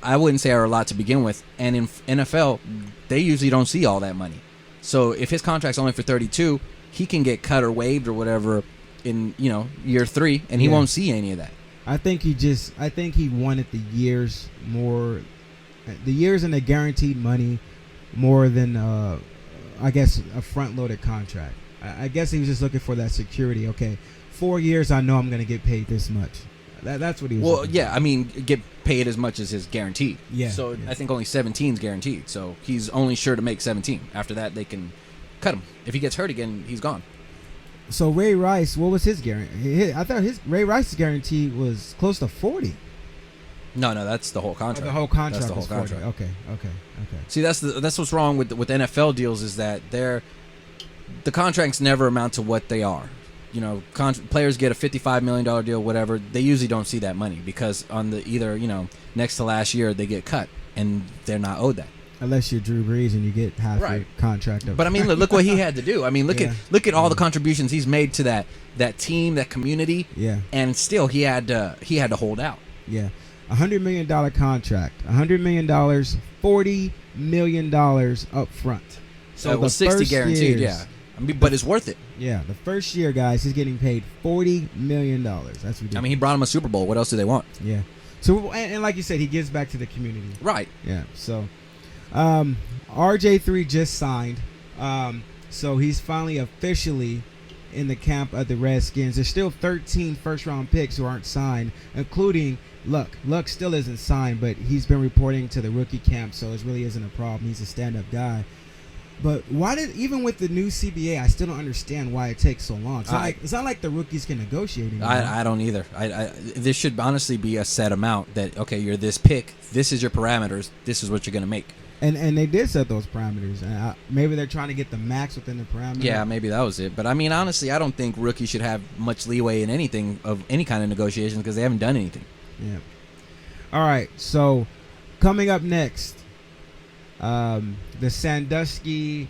[SPEAKER 2] I wouldn't say are a lot to begin with. And in NFL, they usually don't see all that money. So if his contract's only for 32, he can get cut or waived or whatever in, year 3, and he won't see any of that.
[SPEAKER 1] I think he wanted the years and the guaranteed money more than I guess a front-loaded contract. I guess he was just looking for that security. Okay, 4 years, I know I'm going to get paid this much. That's what he was.
[SPEAKER 2] Well, yeah, I mean, get paid as much as his guaranteed.
[SPEAKER 1] Yeah.
[SPEAKER 2] So I think only 17 is guaranteed. So he's only sure to make 17. After that, they can cut him. If he gets hurt again, he's gone.
[SPEAKER 1] So Ray Rice, what was his guarantee? I thought Ray Rice's guarantee was close to 40.
[SPEAKER 2] No, that's the whole contract.
[SPEAKER 1] The whole contract.
[SPEAKER 2] That's the whole contract.
[SPEAKER 1] Okay.
[SPEAKER 2] See, that's what's wrong with NFL deals, is that the contracts never amount to what they are. Players get a $55 million deal, whatever. They usually don't see that money because on the either next to last year they get cut and they're not owed that.
[SPEAKER 1] Unless you're Drew Brees and you get half your contract.
[SPEAKER 2] But I mean, look what he had to do. I mean, look at all the contributions he's made to that team, that community.
[SPEAKER 1] Yeah.
[SPEAKER 2] And still, he had to hold out.
[SPEAKER 1] Yeah. $100 million contract. $100 million, $40 million up front.
[SPEAKER 2] So the 60 guaranteed. Yeah. I mean, but it's worth it.
[SPEAKER 1] Yeah, the first year, guys, he's getting paid $40 million. That's ridiculous.
[SPEAKER 2] I mean, he brought him a Super Bowl. What else do they want?
[SPEAKER 1] Yeah. So, and like you said, he gives back to the community.
[SPEAKER 2] Right.
[SPEAKER 1] Yeah. So, RJ3 just signed. So he's finally officially in the camp of the Redskins. There's still 13 first-round picks who aren't signed, including Luck. Luck still isn't signed, but he's been reporting to the rookie camp, so it really isn't a problem. He's a stand-up guy. But even with the new CBA, I still don't understand why it takes so long. It's not like the rookies can negotiate anymore.
[SPEAKER 2] I don't either. This should honestly be a set amount that, okay, you're this pick, this is your parameters, this is what you're going to make.
[SPEAKER 1] And they did set those parameters. And maybe they're trying to get the max within the parameters.
[SPEAKER 2] Yeah, maybe that was it. But I mean, honestly, I don't think rookies should have much leeway in anything of any kind of negotiations because they haven't done anything.
[SPEAKER 1] Yeah. All right. So coming up next, the Sandusky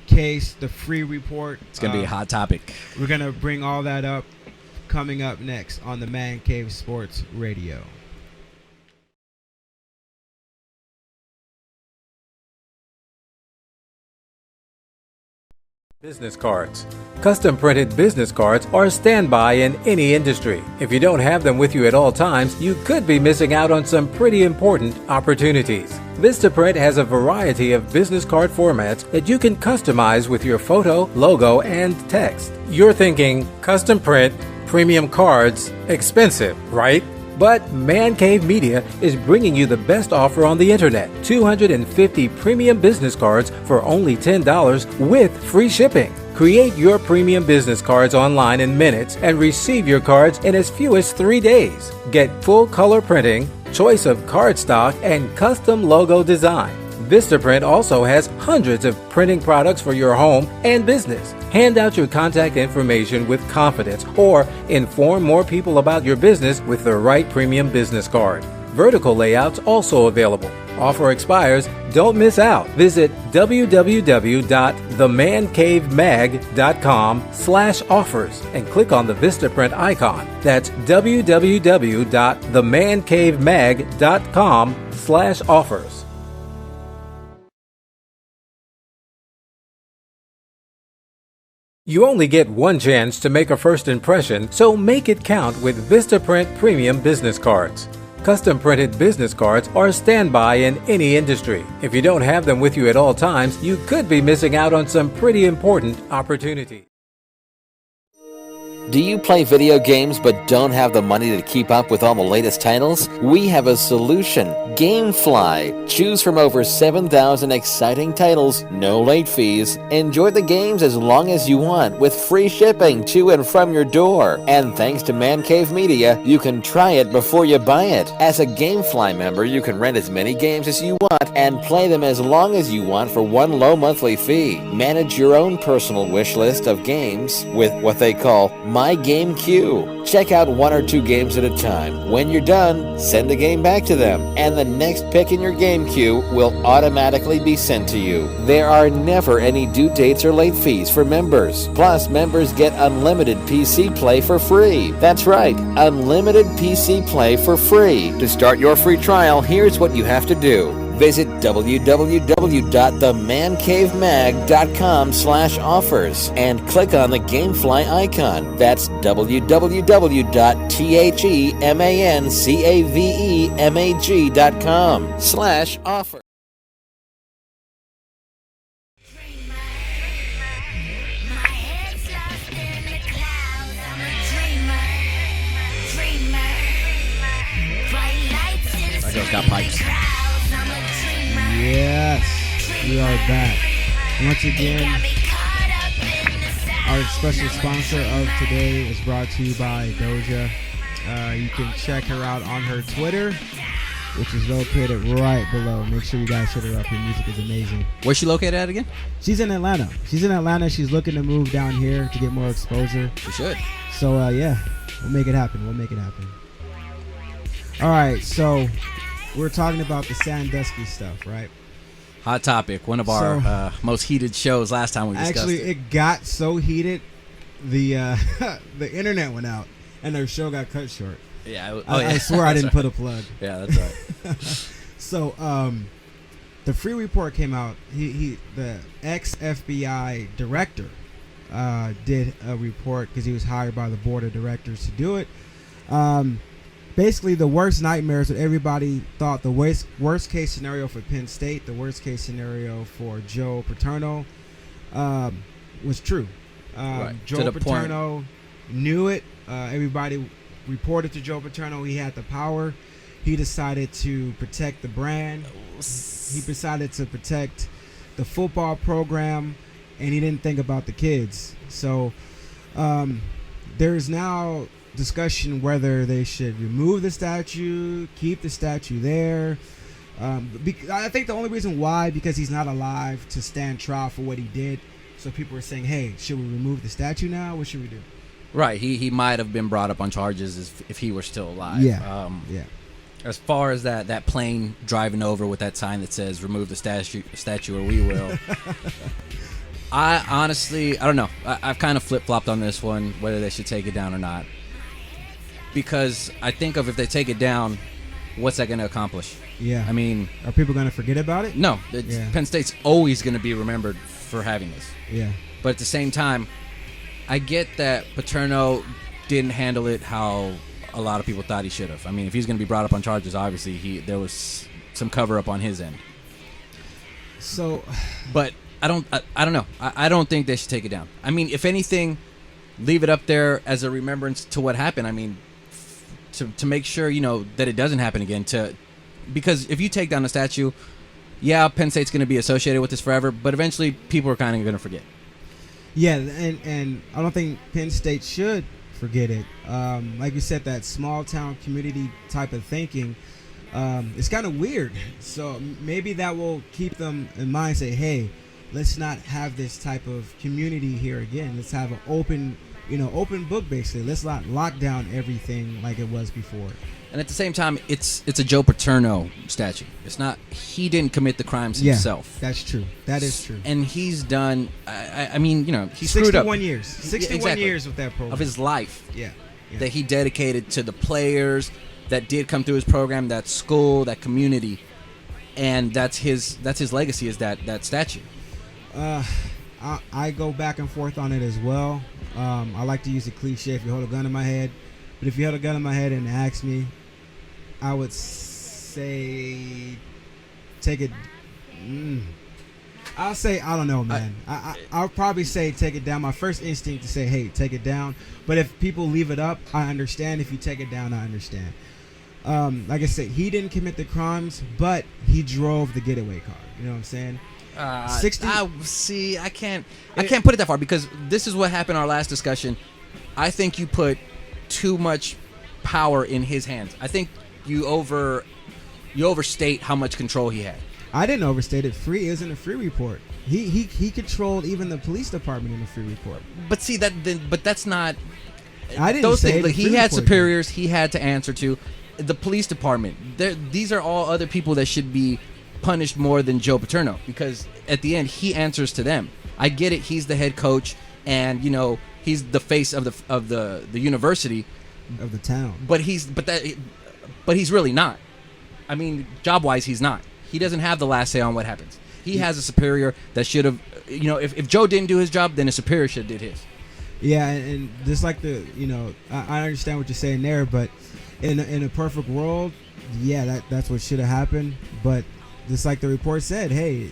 [SPEAKER 1] case, the free report.
[SPEAKER 2] It's going to be a hot topic.
[SPEAKER 1] We're going to bring all that up coming up next on the Man Cave Sports Radio.
[SPEAKER 3] Business cards. Custom printed business cards are a standby in any industry. If you don't have them with you at all times, you could be missing out on some pretty important opportunities. Vistaprint has a variety of business card formats that you can customize with your photo, logo, and text. You're thinking, custom print, premium cards, expensive, right? But Man Cave Media is bringing you the best offer on the internet. 250 premium business cards for only $10 with free shipping. Create your premium business cards online in minutes and receive your cards in as few as 3 days. Get full color printing, choice of cardstock, and custom logo design. Vistaprint also has hundreds of printing products for your home and business. Hand out your contact information with confidence or inform more people about your business with the right premium business card. Vertical layouts also available. Offer expires. Don't miss out. Visit www.themancavemag.com/offers and click on the Vistaprint icon. That's www.themancavemag.com/offers. You only get one chance to make a first impression, so make it count with Vistaprint Premium Business Cards. Custom printed business cards are standby in any industry. If you don't have them with you at all times, you could be missing out on some pretty important opportunities.
[SPEAKER 4] Do you play video games but don't have the money to keep up with all the latest titles? We have a solution. GameFly. Choose from over 7,000 exciting titles, no late fees. Enjoy the games as long as you want with free shipping to and from your door. And thanks to Man Cave Media, you can try it before you buy it. As a GameFly member, you can rent as many games as you want and play them as long as you want for one low monthly fee. Manage your own personal wish list of games with what they call My Game Queue. Check out 1 or 2 games at a time. When you're done, send the game back to them, and the next pick in your game queue will automatically be sent to you. There are never any due dates or late fees for members. Plus, members get unlimited PC play for free. That's right, unlimited PC play for free. To start your free trial, here's what you have to do. Visit www.themancavemag.com/offers and click on the GameFly icon. That's www.themancavemag.com/offer.
[SPEAKER 2] That girl's got pipes.
[SPEAKER 1] Yes, we are back. Once again, our special sponsor of today is brought to you by Doja. You can check her out on her Twitter, which is located right below. Make sure you guys hit her up. Her music is amazing.
[SPEAKER 2] Where's she located at again?
[SPEAKER 1] She's in Atlanta. She's looking to move down here to get more exposure.
[SPEAKER 2] She should.
[SPEAKER 1] So, yeah, we'll make it happen. All right, so we're talking about the Sandusky stuff, right?
[SPEAKER 2] Hot topic. One of our most heated shows last time we discussed
[SPEAKER 1] actually, it got so heated, the internet went out, and their show got cut short.
[SPEAKER 2] Yeah.
[SPEAKER 1] I swear I didn't put a plug.
[SPEAKER 2] Yeah, that's right.
[SPEAKER 1] So, the Free report came out. The ex-FBI director did a report because he was hired by the board of directors to do it. Basically, the worst nightmares that everybody thought, the worst case scenario for Penn State, the worst case scenario for Joe Paterno was true.
[SPEAKER 2] Right.
[SPEAKER 1] Joe Paterno knew it. Everybody reported to Joe Paterno. He had the power. He decided to protect the brand. He decided to protect the football program, and he didn't think about the kids. So there's now discussion whether they should remove the statue, keep the statue there. I think the only reason why, because he's not alive to stand trial for what he did. So people are saying, hey, should we remove the statue now? What should we do?
[SPEAKER 2] Right. He might have been brought up on charges if he were still alive.
[SPEAKER 1] Yeah.
[SPEAKER 2] As far as that plane driving over with that sign that says remove the statue or we will. I honestly don't know. I've kind of flip-flopped on this one, whether they should take it down or not. Because I think if they take it down, what's that going to accomplish?
[SPEAKER 1] Yeah.
[SPEAKER 2] I mean,
[SPEAKER 1] are people going to forget about it?
[SPEAKER 2] No. Penn State's always going to be remembered for having this.
[SPEAKER 1] Yeah.
[SPEAKER 2] But at the same time, I get that Paterno didn't handle it how a lot of people thought he should have. I mean, if he's going to be brought up on charges, obviously there was some cover-up on his end.
[SPEAKER 1] So,
[SPEAKER 2] but I don't know. I don't think they should take it down. I mean, if anything, leave it up there as a remembrance to what happened. I mean, to make sure, that it doesn't happen again. Because if you take down the statue, yeah, Penn State's going to be associated with this forever, but eventually people are kind of going to forget.
[SPEAKER 1] Yeah, and I don't think Penn State should forget it. Like you said, that small town community type of thinking, it's kind of weird. So maybe that will keep them in mind. Say, hey, let's not have this type of community here again. Let's have an open book basically. Let's not lock down everything like it was before.
[SPEAKER 2] And at the same time, it's a Joe Paterno statue. It's not, he didn't commit the crimes himself.
[SPEAKER 1] That's true. That is true.
[SPEAKER 2] And he's done, he screwed up.
[SPEAKER 1] 61 years. 61 years with that program.
[SPEAKER 2] Of his life.
[SPEAKER 1] Yeah.
[SPEAKER 2] That he dedicated to the players that did come through his program, that school, that community. And that's his legacy, is that statue.
[SPEAKER 1] I go back and forth on it as well. I like to use a cliche, if you hold a gun in my head. But if you held a gun in my head and asked me, I would say take it. I'll say, I don't know, man. I'll probably say take it down. My first instinct to say, hey, take it down. But if people leave it up, I understand. If you take it down, I understand. Like I said, he didn't commit the crimes, but he drove the getaway car. You know what I'm saying?
[SPEAKER 2] 60. I can't put it that far, because this is what happened in our last discussion. I think you put too much power in his hands. I think you overstate how much control he had.
[SPEAKER 1] I didn't overstate it. It was in the free report. He controlled even the police department in the free report.
[SPEAKER 2] But see but that's not.
[SPEAKER 1] I didn't
[SPEAKER 2] those
[SPEAKER 1] say
[SPEAKER 2] things.
[SPEAKER 1] it.
[SPEAKER 2] Like, he had superiors. He had to answer to the police department. These are all other people that should be punished more than Joe Paterno, because at the end he answers to them. I get it. He's the head coach, and he's the face of the university,
[SPEAKER 1] of the town. But
[SPEAKER 2] he's really not. I mean, job wise, he's not. He doesn't have the last say on what happens. He has a superior that should have. If Joe didn't do his job, then a superior should have did his.
[SPEAKER 1] Yeah, and just like I understand what you're saying there, but in a perfect world, yeah, that's what should have happened. But just like the report said, hey,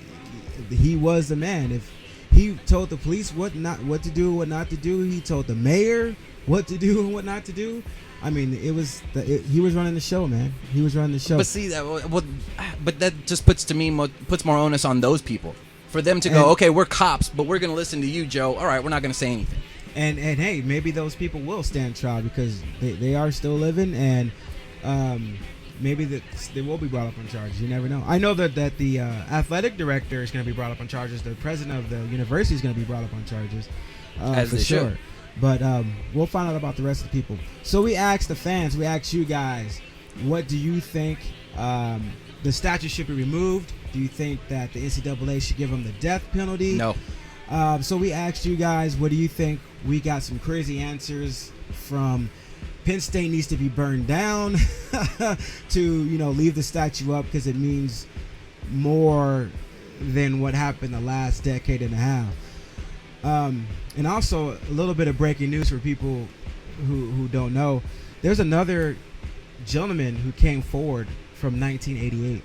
[SPEAKER 1] he was the man. If he told the police what to do, what not to do, he told the mayor what to do and what not to do. I mean, he was running the show, man. He was running the show.
[SPEAKER 2] But see, but that just puts more onus on those people, for them to go, okay, we're cops, but we're going to listen to you, Joe. All right, we're not going to say anything.
[SPEAKER 1] And hey, maybe those people will stand trial, because they are still living, and maybe they will be brought up on charges. You never know. I know that the athletic director is going to be brought up on charges. The president of the university is going to be brought up on charges,
[SPEAKER 2] as
[SPEAKER 1] for
[SPEAKER 2] they
[SPEAKER 1] sure.
[SPEAKER 2] should.
[SPEAKER 1] But we'll find out about the rest of the people. So we asked the fans, we asked you guys, what do you think the statue should be removed? Do you think that the NCAA should give them the death penalty?
[SPEAKER 2] No.
[SPEAKER 1] So we asked you guys, what do you think? We got some crazy answers from Penn State needs to be burned down to, leave the statue up because it means more than what happened the last decade and a half. And also a little bit of breaking news for people who don't know. There's another gentleman who came forward from 1988.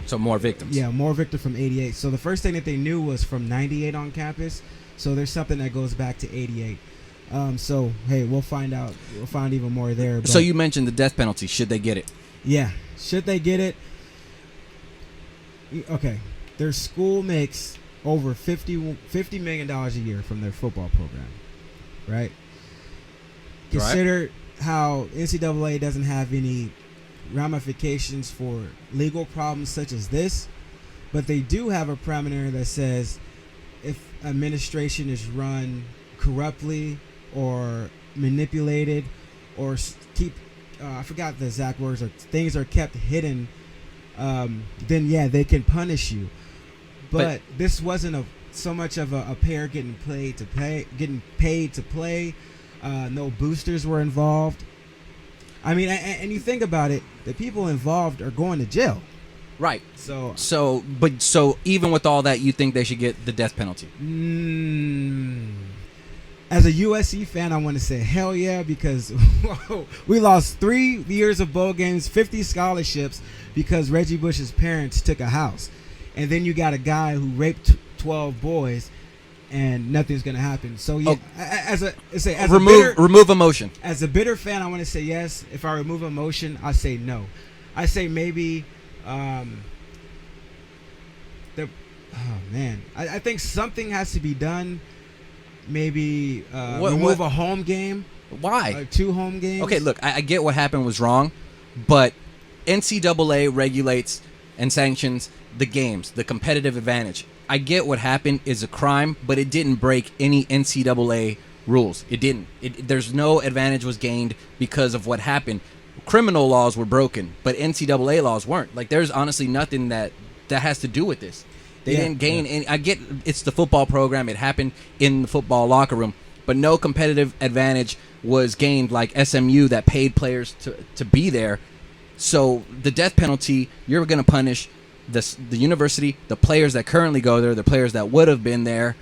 [SPEAKER 2] So more victims.
[SPEAKER 1] Yeah, more victims from 88. So the first thing that they knew was from 98 on campus. So there's something that goes back to 88. So, hey, we'll find out. We'll find even more there. But
[SPEAKER 2] so you mentioned the death penalty. Should they get it?
[SPEAKER 1] Yeah. Should they get it? Okay. Their school makes over $50 million a year from their football program, right? Consider how NCAA doesn't have any ramifications for legal problems such as this, but they do have a parameter that says if administration is run corruptly or manipulated or I forgot the exact words, or things are kept hidden, then yeah, they can punish you. But this wasn't so much of a player getting paid to play. No boosters were involved. I mean, and you think about it, the people involved are going to jail.
[SPEAKER 2] Right.
[SPEAKER 1] So
[SPEAKER 2] even with all that, you think they should get the death penalty?
[SPEAKER 1] As a USC fan, I want to say hell yeah, because we lost 3 years of bowl games, 50 scholarships because Reggie Bush's parents took a house. And then you got a guy who raped 12 boys, and nothing's gonna happen. So yeah,
[SPEAKER 2] remove emotion.
[SPEAKER 1] As a bitter fan, I want to say yes. If I remove emotion, I say no. I say maybe. I think something has to be done. Maybe remove a home game.
[SPEAKER 2] Why?
[SPEAKER 1] 2 home games.
[SPEAKER 2] Okay, look, I get what happened was wrong, but NCAA regulates and sanctions the games, the competitive advantage. I get what happened is a crime, but it didn't break any NCAA rules. It didn't. There's no advantage was gained because of what happened. Criminal laws were broken, but NCAA laws weren't. Like, there's honestly nothing that has to do with this. They didn't gain any. I get it's the football program. It happened in the football locker room, but no competitive advantage was gained like SMU that paid players to be there. So the death penalty, you're going to punish the university, the players that currently go there, the players that would have been there,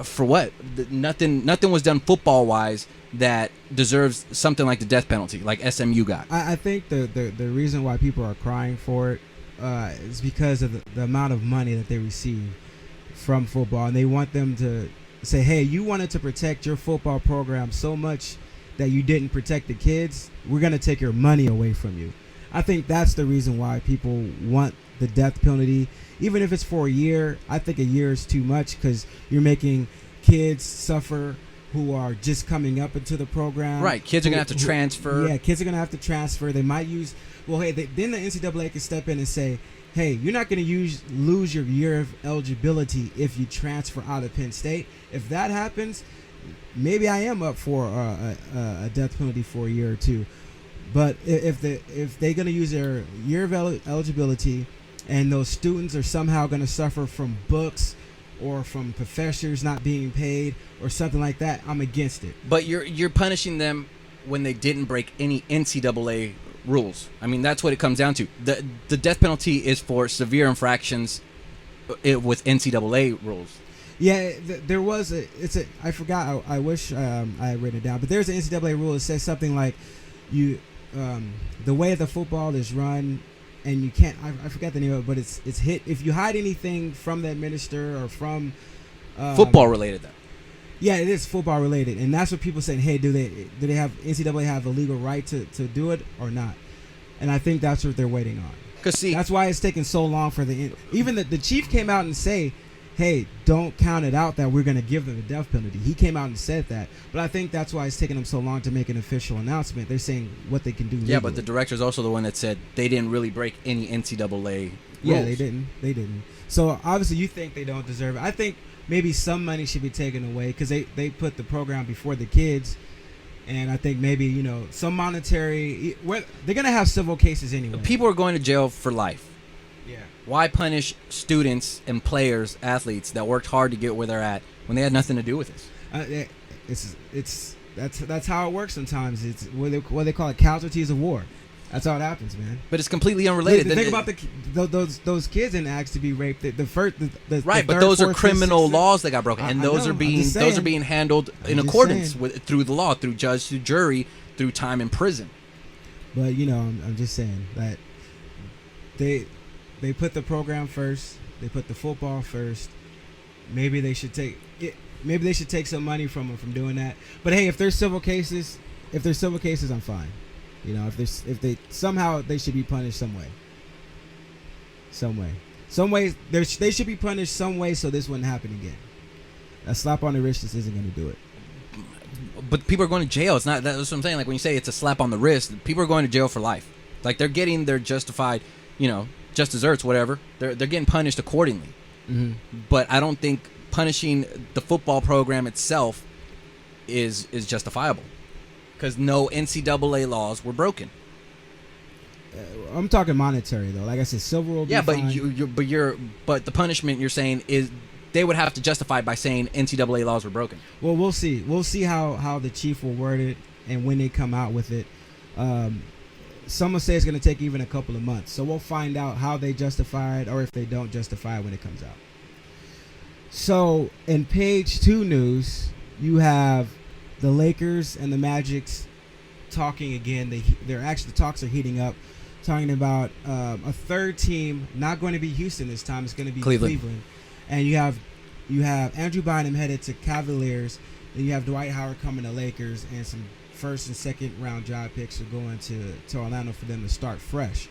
[SPEAKER 2] for what? Nothing was done football-wise that deserves something like the death penalty, like SMU got.
[SPEAKER 1] I think the reason why people are crying for it is because of the amount of money that they receive from football, and they want them to say, hey, you wanted to protect your football program so much that you didn't protect the kids, we're going to take your money away from you. I think that's the reason why people want the death penalty. Even if it's for a year, I think a year is too much because you're making kids suffer who are just coming up into the program.
[SPEAKER 2] Right, kids are going to have to transfer.
[SPEAKER 1] Yeah, kids are going to have to transfer. They might use, then the NCAA can step in and say, hey, you're not going to lose your year of eligibility if you transfer out of Penn State. If that happens, maybe I am up for a death penalty for a year or two. But if they're going to use their year of eligibility and those students are somehow going to suffer from books or from professors not being paid or something like that, I'm against it.
[SPEAKER 2] But you're punishing them when they didn't break any NCAA rules. I mean, that's what it comes down to. The death penalty is for severe infractions with NCAA rules.
[SPEAKER 1] Yeah, there was I forgot. I wish I had written it down. But there's an NCAA rule that says something like the way the football is run, and you can't. I forgot the name of it, but it's hit if you hide anything from the administrator or from
[SPEAKER 2] football related though.
[SPEAKER 1] Yeah, it is football related, and that's what people saying. Hey, do they have NCAA have the legal right to do it or not? And I think that's what they're waiting on.
[SPEAKER 2] Cause see,
[SPEAKER 1] that's why it's taking so long for even the chief came out and say, hey, don't count it out that we're going to give them the death penalty. He came out and said that. But I think that's why it's taking them so long to make an official announcement. They're saying what they can do legally.
[SPEAKER 2] Yeah, but the director's also the one that said they didn't really break any NCAA rules.
[SPEAKER 1] Yeah, they didn't. So obviously you think they don't deserve it. I think maybe some money should be taken away because they put the program before the kids. And I think maybe, some monetary – they're going to have civil cases anyway.
[SPEAKER 2] People are going to jail for life.
[SPEAKER 1] Yeah.
[SPEAKER 2] Why punish students and players, athletes that worked hard to get where they're at when they had nothing to do with this?
[SPEAKER 1] That's how it works sometimes. It's what they call it, casualties of war. That's how it happens, man.
[SPEAKER 2] But it's completely unrelated.
[SPEAKER 1] Think about those kids in acts to be raped. The
[SPEAKER 2] right, but those are criminal laws that got broken, and those are being handled in accordance with through the law, through judge, through jury, through time in prison.
[SPEAKER 1] But I'm just saying that they put the program first. They put the football first. Maybe they should take it. Maybe they should take some money from them from doing that. But hey, if there's civil cases, I'm fine. If they somehow they should be punished some way. They should be punished some way so this wouldn't happen again. A slap on the wrist just isn't going to do it.
[SPEAKER 2] But people are going to jail. It's not. That's what I'm saying. Like when you say it's a slap on the wrist, people are going to jail for life. Like they're getting their justified, just desserts, whatever. They're getting punished accordingly.
[SPEAKER 1] Mm-hmm.
[SPEAKER 2] But I don't think punishing the football program itself is justifiable. Because no NCAA laws were broken.
[SPEAKER 1] I'm talking monetary though. Like I said, silver will be fine.
[SPEAKER 2] But the punishment you're saying is they would have to justify it by saying NCAA laws were broken.
[SPEAKER 1] Well, we'll see. We'll see how the chief will word it and when they come out with it. Some will say it's going to take even a couple of months. So we'll find out how they justify it or if they don't justify it when it comes out. So in page 2 news, you have the Lakers and the Magic's talking again. The talks are heating up, talking about a third team, not going to be Houston this time. It's going to be Cleveland. And you have You have Andrew Bynum headed to Cavaliers. Then you have Dwight Howard coming to Lakers, and some first and second round draft picks are going to Orlando for them to start fresh.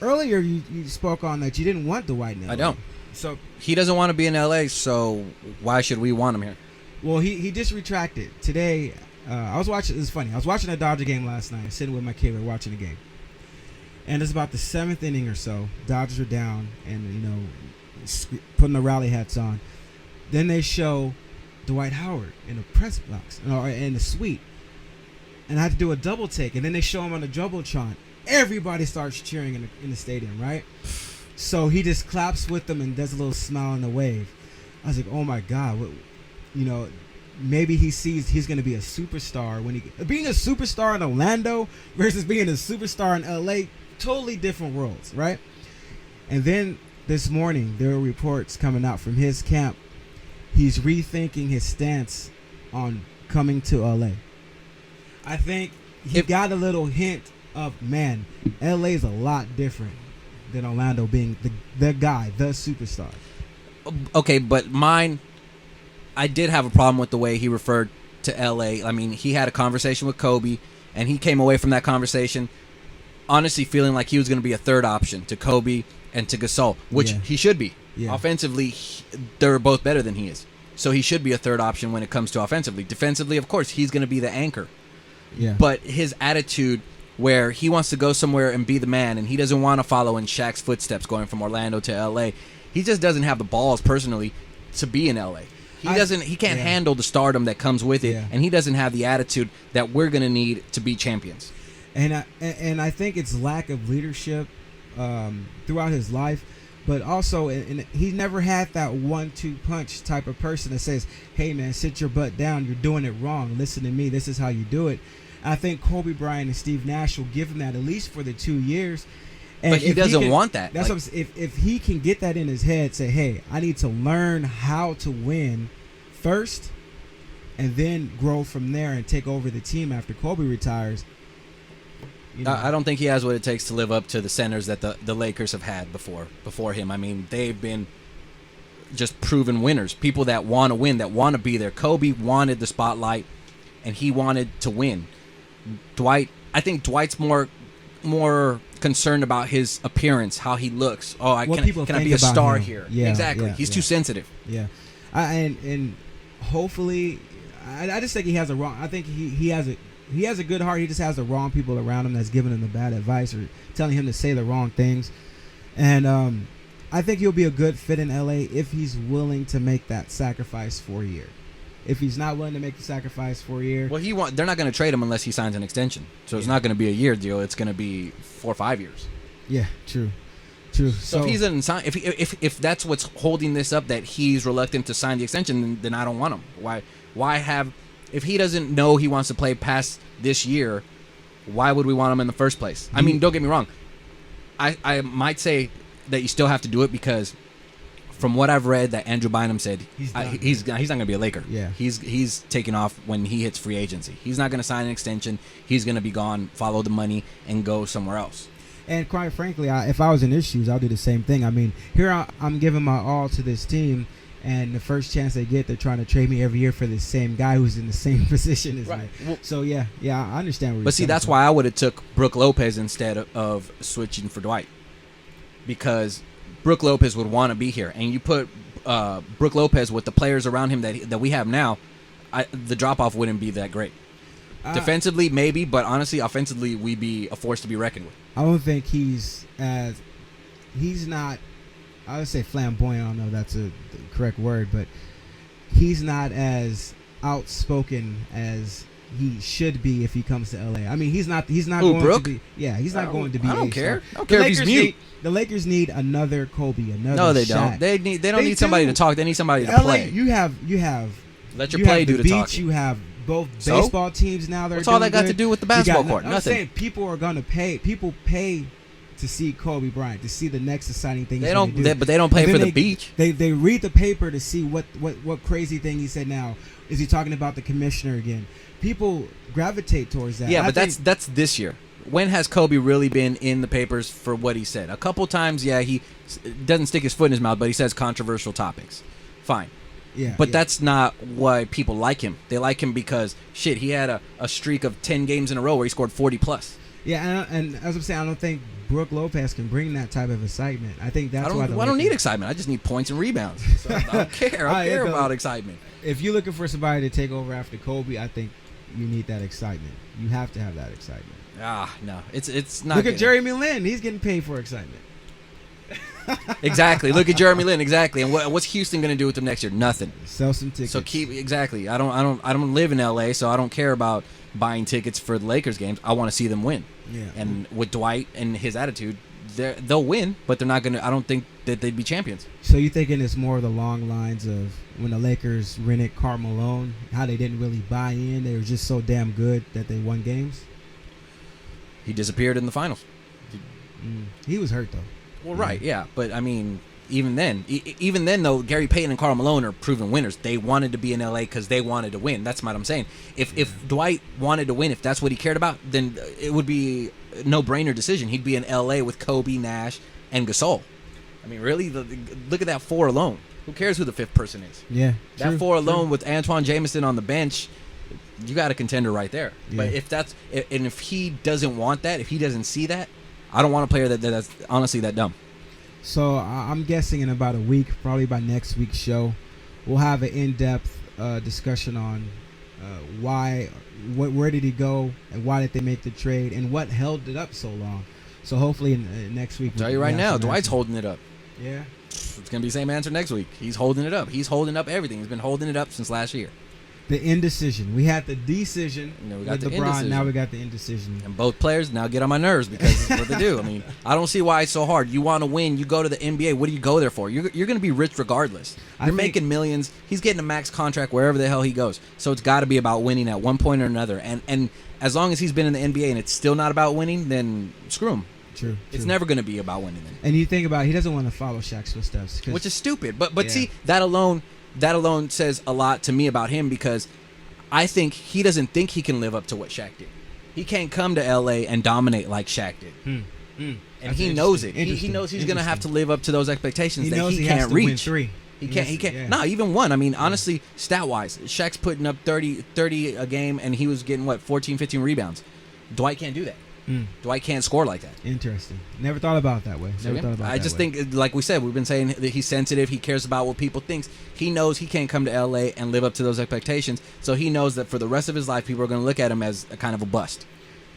[SPEAKER 1] Earlier you spoke on that you didn't want Dwight in LA.
[SPEAKER 2] I don't.
[SPEAKER 1] So
[SPEAKER 2] he doesn't want to be in LA, so why should we want him here?
[SPEAKER 1] Well, he just retracted today. I was watching. It's funny. I was watching a Dodger game last night, sitting with my kid. We're watching the game, and it's about the 7th inning or so. Dodgers are down, and putting the rally hats on. Then they show Dwight Howard in the press box or in the suite, and I had to do a double take. And then they show him on the jumbotron. Everybody starts cheering in the stadium, right? So he just claps with them and does a little smile and a wave. I was like, oh my God, maybe he sees he's going to be a superstar when being a superstar in Orlando versus being a superstar in LA, totally different worlds, right? And then this morning there were reports coming out from his camp. He's rethinking his stance on coming to LA. I think he got a little hint of, man, LA is a lot different than Orlando being the guy, the superstar.
[SPEAKER 2] Okay, but I did have a problem with the way he referred to LA. I mean, he had a conversation with Kobe, and he came away from that conversation honestly feeling like he was going to be a third option to Kobe and to Gasol, which he should be. Yeah. Offensively, they're both better than he is. So he should be a third option when it comes to offensively. Defensively, of course, he's going to be the anchor. Yeah. But his attitude where he wants to go somewhere and be the man, and he doesn't want to follow in Shaq's footsteps going from Orlando to LA. He just doesn't have the balls personally to be in LA. He can't handle the stardom that comes with it, and he doesn't have the attitude that we're going to need to be champions.
[SPEAKER 1] And I think it's lack of leadership throughout his life, but also he never had that 1-2 punch type of person that says, hey man, sit your butt down, you're doing it wrong, listen to me, this is how you do it. I think Kobe Bryant and Steve Nash will give him that at least for the 2 years. And
[SPEAKER 2] but he doesn't want that.
[SPEAKER 1] That's what if he can get that in his head, say, hey, I need to learn how to win first and then grow from there and take over the team after Kobe retires.
[SPEAKER 2] I don't think he has what it takes to live up to the centers that the Lakers have had before him. I mean, they've been just proven winners, people that want to win, that want to be there. Kobe wanted the spotlight, and he wanted to win. I think Dwight's more concerned about his appearance, how he looks. Oh, can I be a star here? Yeah, exactly. He's too sensitive.
[SPEAKER 1] Yeah, and hopefully, I just think he has a wrong. I think he has a good heart. He just has the wrong people around him that's giving him the bad advice or telling him to say the wrong things. And I think he'll be a good fit in LA if he's willing to make that sacrifice for a year. If he's not willing to make the sacrifice for a year,
[SPEAKER 2] well, they're not going to trade him unless he signs an extension. So it's not going to be a year deal. It's going to be 4 or 5 years.
[SPEAKER 1] Yeah, true.
[SPEAKER 2] So if that's what's holding this up, that he's reluctant to sign the extension, then I don't want him. Why have? If he doesn't know he wants to play past this year, why would we want him in the first place? I mean, don't get me wrong. I might say that you still have to do it because, from what I've read, that Andrew Bynum said he's not going to be a Laker. Yeah, he's taking off when he hits free agency. He's not going to sign an extension. He's going to be gone, follow the money, and go somewhere else.
[SPEAKER 1] And quite frankly, if I was in his shoes, I'll do the same thing. I mean, here I'm giving my all to this team, and the first chance they get, they're trying to trade me every year for the same guy who's in the same position as me. Well, so yeah, I understand.
[SPEAKER 2] But see, that's why I would have took Brook Lopez instead of switching for Dwight, because Brook Lopez would want to be here, and you put Brook Lopez with the players around him that we have now, the drop off wouldn't be that great. Defensively, maybe, but honestly, offensively, we'd be a force to be reckoned with.
[SPEAKER 1] I don't think he's not. I would say flamboyant. I don't know if that's the correct word, but he's not as outspoken as he should be if he comes to LA. I mean, he's not going
[SPEAKER 2] Brooke?
[SPEAKER 1] to be. Yeah, he's not going to be.
[SPEAKER 2] I don't care.
[SPEAKER 1] I don't
[SPEAKER 2] care if he's mute.
[SPEAKER 1] The Lakers need another Kobe, another.
[SPEAKER 2] No, they
[SPEAKER 1] Shaq.
[SPEAKER 2] don't. They don't need somebody to talk. They need somebody to play.
[SPEAKER 1] You have.
[SPEAKER 2] Let your play do the talking.
[SPEAKER 1] You have both baseball teams now.
[SPEAKER 2] What's all that got to do with the basketball court?
[SPEAKER 1] I'm
[SPEAKER 2] Nothing.
[SPEAKER 1] saying people are going to pay. People pay to see Kobe Bryant, to see the next exciting thing.
[SPEAKER 2] They don't, but they don't pay for the beach.
[SPEAKER 1] They read the paper to see what crazy thing he said. Now, is he talking about the commissioner again? People gravitate towards that.
[SPEAKER 2] Yeah, but that's this year. when has Kobe really been in the papers for what he said? A couple times, yeah, he doesn't stick his foot in his mouth, but he says controversial topics. Fine.
[SPEAKER 1] Yeah,
[SPEAKER 2] but that's not why people like him. They like him because, shit, he had a streak of 10 games in a row where he scored 40+.
[SPEAKER 1] Yeah, and as I'm saying, I don't think Brook Lopez can bring that type of excitement. I think that's why.
[SPEAKER 2] I don't need excitement. I just need points and rebounds. So I don't care. I don't care about excitement.
[SPEAKER 1] If you're looking for somebody to take over after Kobe, I think you need that excitement. You have to have that excitement.
[SPEAKER 2] No, it's not.
[SPEAKER 1] Look at Jeremy Lin. He's getting paid for excitement.
[SPEAKER 2] Exactly. Look at Jeremy Lin. Exactly. And what's Houston going to do with them next year? Nothing.
[SPEAKER 1] Sell some tickets.
[SPEAKER 2] So exactly. I don't live in LA, so I don't care about buying tickets for the Lakers games. I want to see them win.
[SPEAKER 1] Yeah.
[SPEAKER 2] And with Dwight and his attitude, they'll win, but they're not going to. I don't think that they'd be champions.
[SPEAKER 1] So you thinking it's more the long lines of when the Lakers rented Karl Malone, how they didn't really buy in. They were just so damn good that they won games.
[SPEAKER 2] He disappeared in the finals.
[SPEAKER 1] He was hurt though.
[SPEAKER 2] Well, right, yeah, but I mean, even then though, Gary Payton and Karl Malone are proven winners. They wanted to be in LA because they wanted to win. That's what I'm saying. If Dwight wanted to win, if that's what he cared about, then it would be a no-brainer decision. He'd be in LA with Kobe, Nash, and Gasol. I mean, really, look at that four alone. Who cares who the fifth person is?
[SPEAKER 1] Yeah,
[SPEAKER 2] that four alone with Antoine Jameson on the bench, you got a contender right there.
[SPEAKER 1] Yeah.
[SPEAKER 2] But if he doesn't want that, if he doesn't see that, I don't want a player that's honestly that dumb.
[SPEAKER 1] So I'm guessing in about a week, probably by next week's show, we'll have an in-depth discussion on where did he go, and why did they make the trade, and what held it up so long. So hopefully next week.
[SPEAKER 2] I'll tell you right now, Dwight's holding it up.
[SPEAKER 1] Yeah.
[SPEAKER 2] It's going to be the same answer next week. He's holding it up. He's holding up everything. He's been holding it up since last year.
[SPEAKER 1] The indecision. We had the decision
[SPEAKER 2] with
[SPEAKER 1] LeBron.
[SPEAKER 2] Indecision.
[SPEAKER 1] Now we got the indecision.
[SPEAKER 2] And both players now get on my nerves because it's what they do. I mean, I don't see why it's so hard. You want to win. You go to the NBA. What do you go there for? You're going to be rich regardless. You're making millions. He's getting a max contract wherever the hell he goes. So it's got to be about winning at one point or another. And as long as he's been in the NBA and it's still not about winning, then screw him.
[SPEAKER 1] True.
[SPEAKER 2] It's never going to be about winning then.
[SPEAKER 1] And you think about it, he doesn't want to follow Shaq's footsteps.
[SPEAKER 2] Which is stupid. But see, that alone says a lot to me about him because I think he doesn't think he can live up to what Shaq did. He can't come to L.A. and dominate like Shaq did. And he knows it. He knows he's going to have to live up to those expectations that he can't reach.
[SPEAKER 1] Win 3.
[SPEAKER 2] He can't. Yeah. No, even one. I mean, honestly, stat-wise, Shaq's putting up 30 a game, and he was getting, 14, 15 rebounds. Dwight can't do that. Dwight can't score like that.
[SPEAKER 1] Interesting. Never thought about it that way.
[SPEAKER 2] I just think, like we said, we've been saying that he's sensitive. He cares about what people think. He knows he can't come to L.A. and live up to those expectations. So he knows that for the rest of his life, people are going to look at him as a kind of a bust.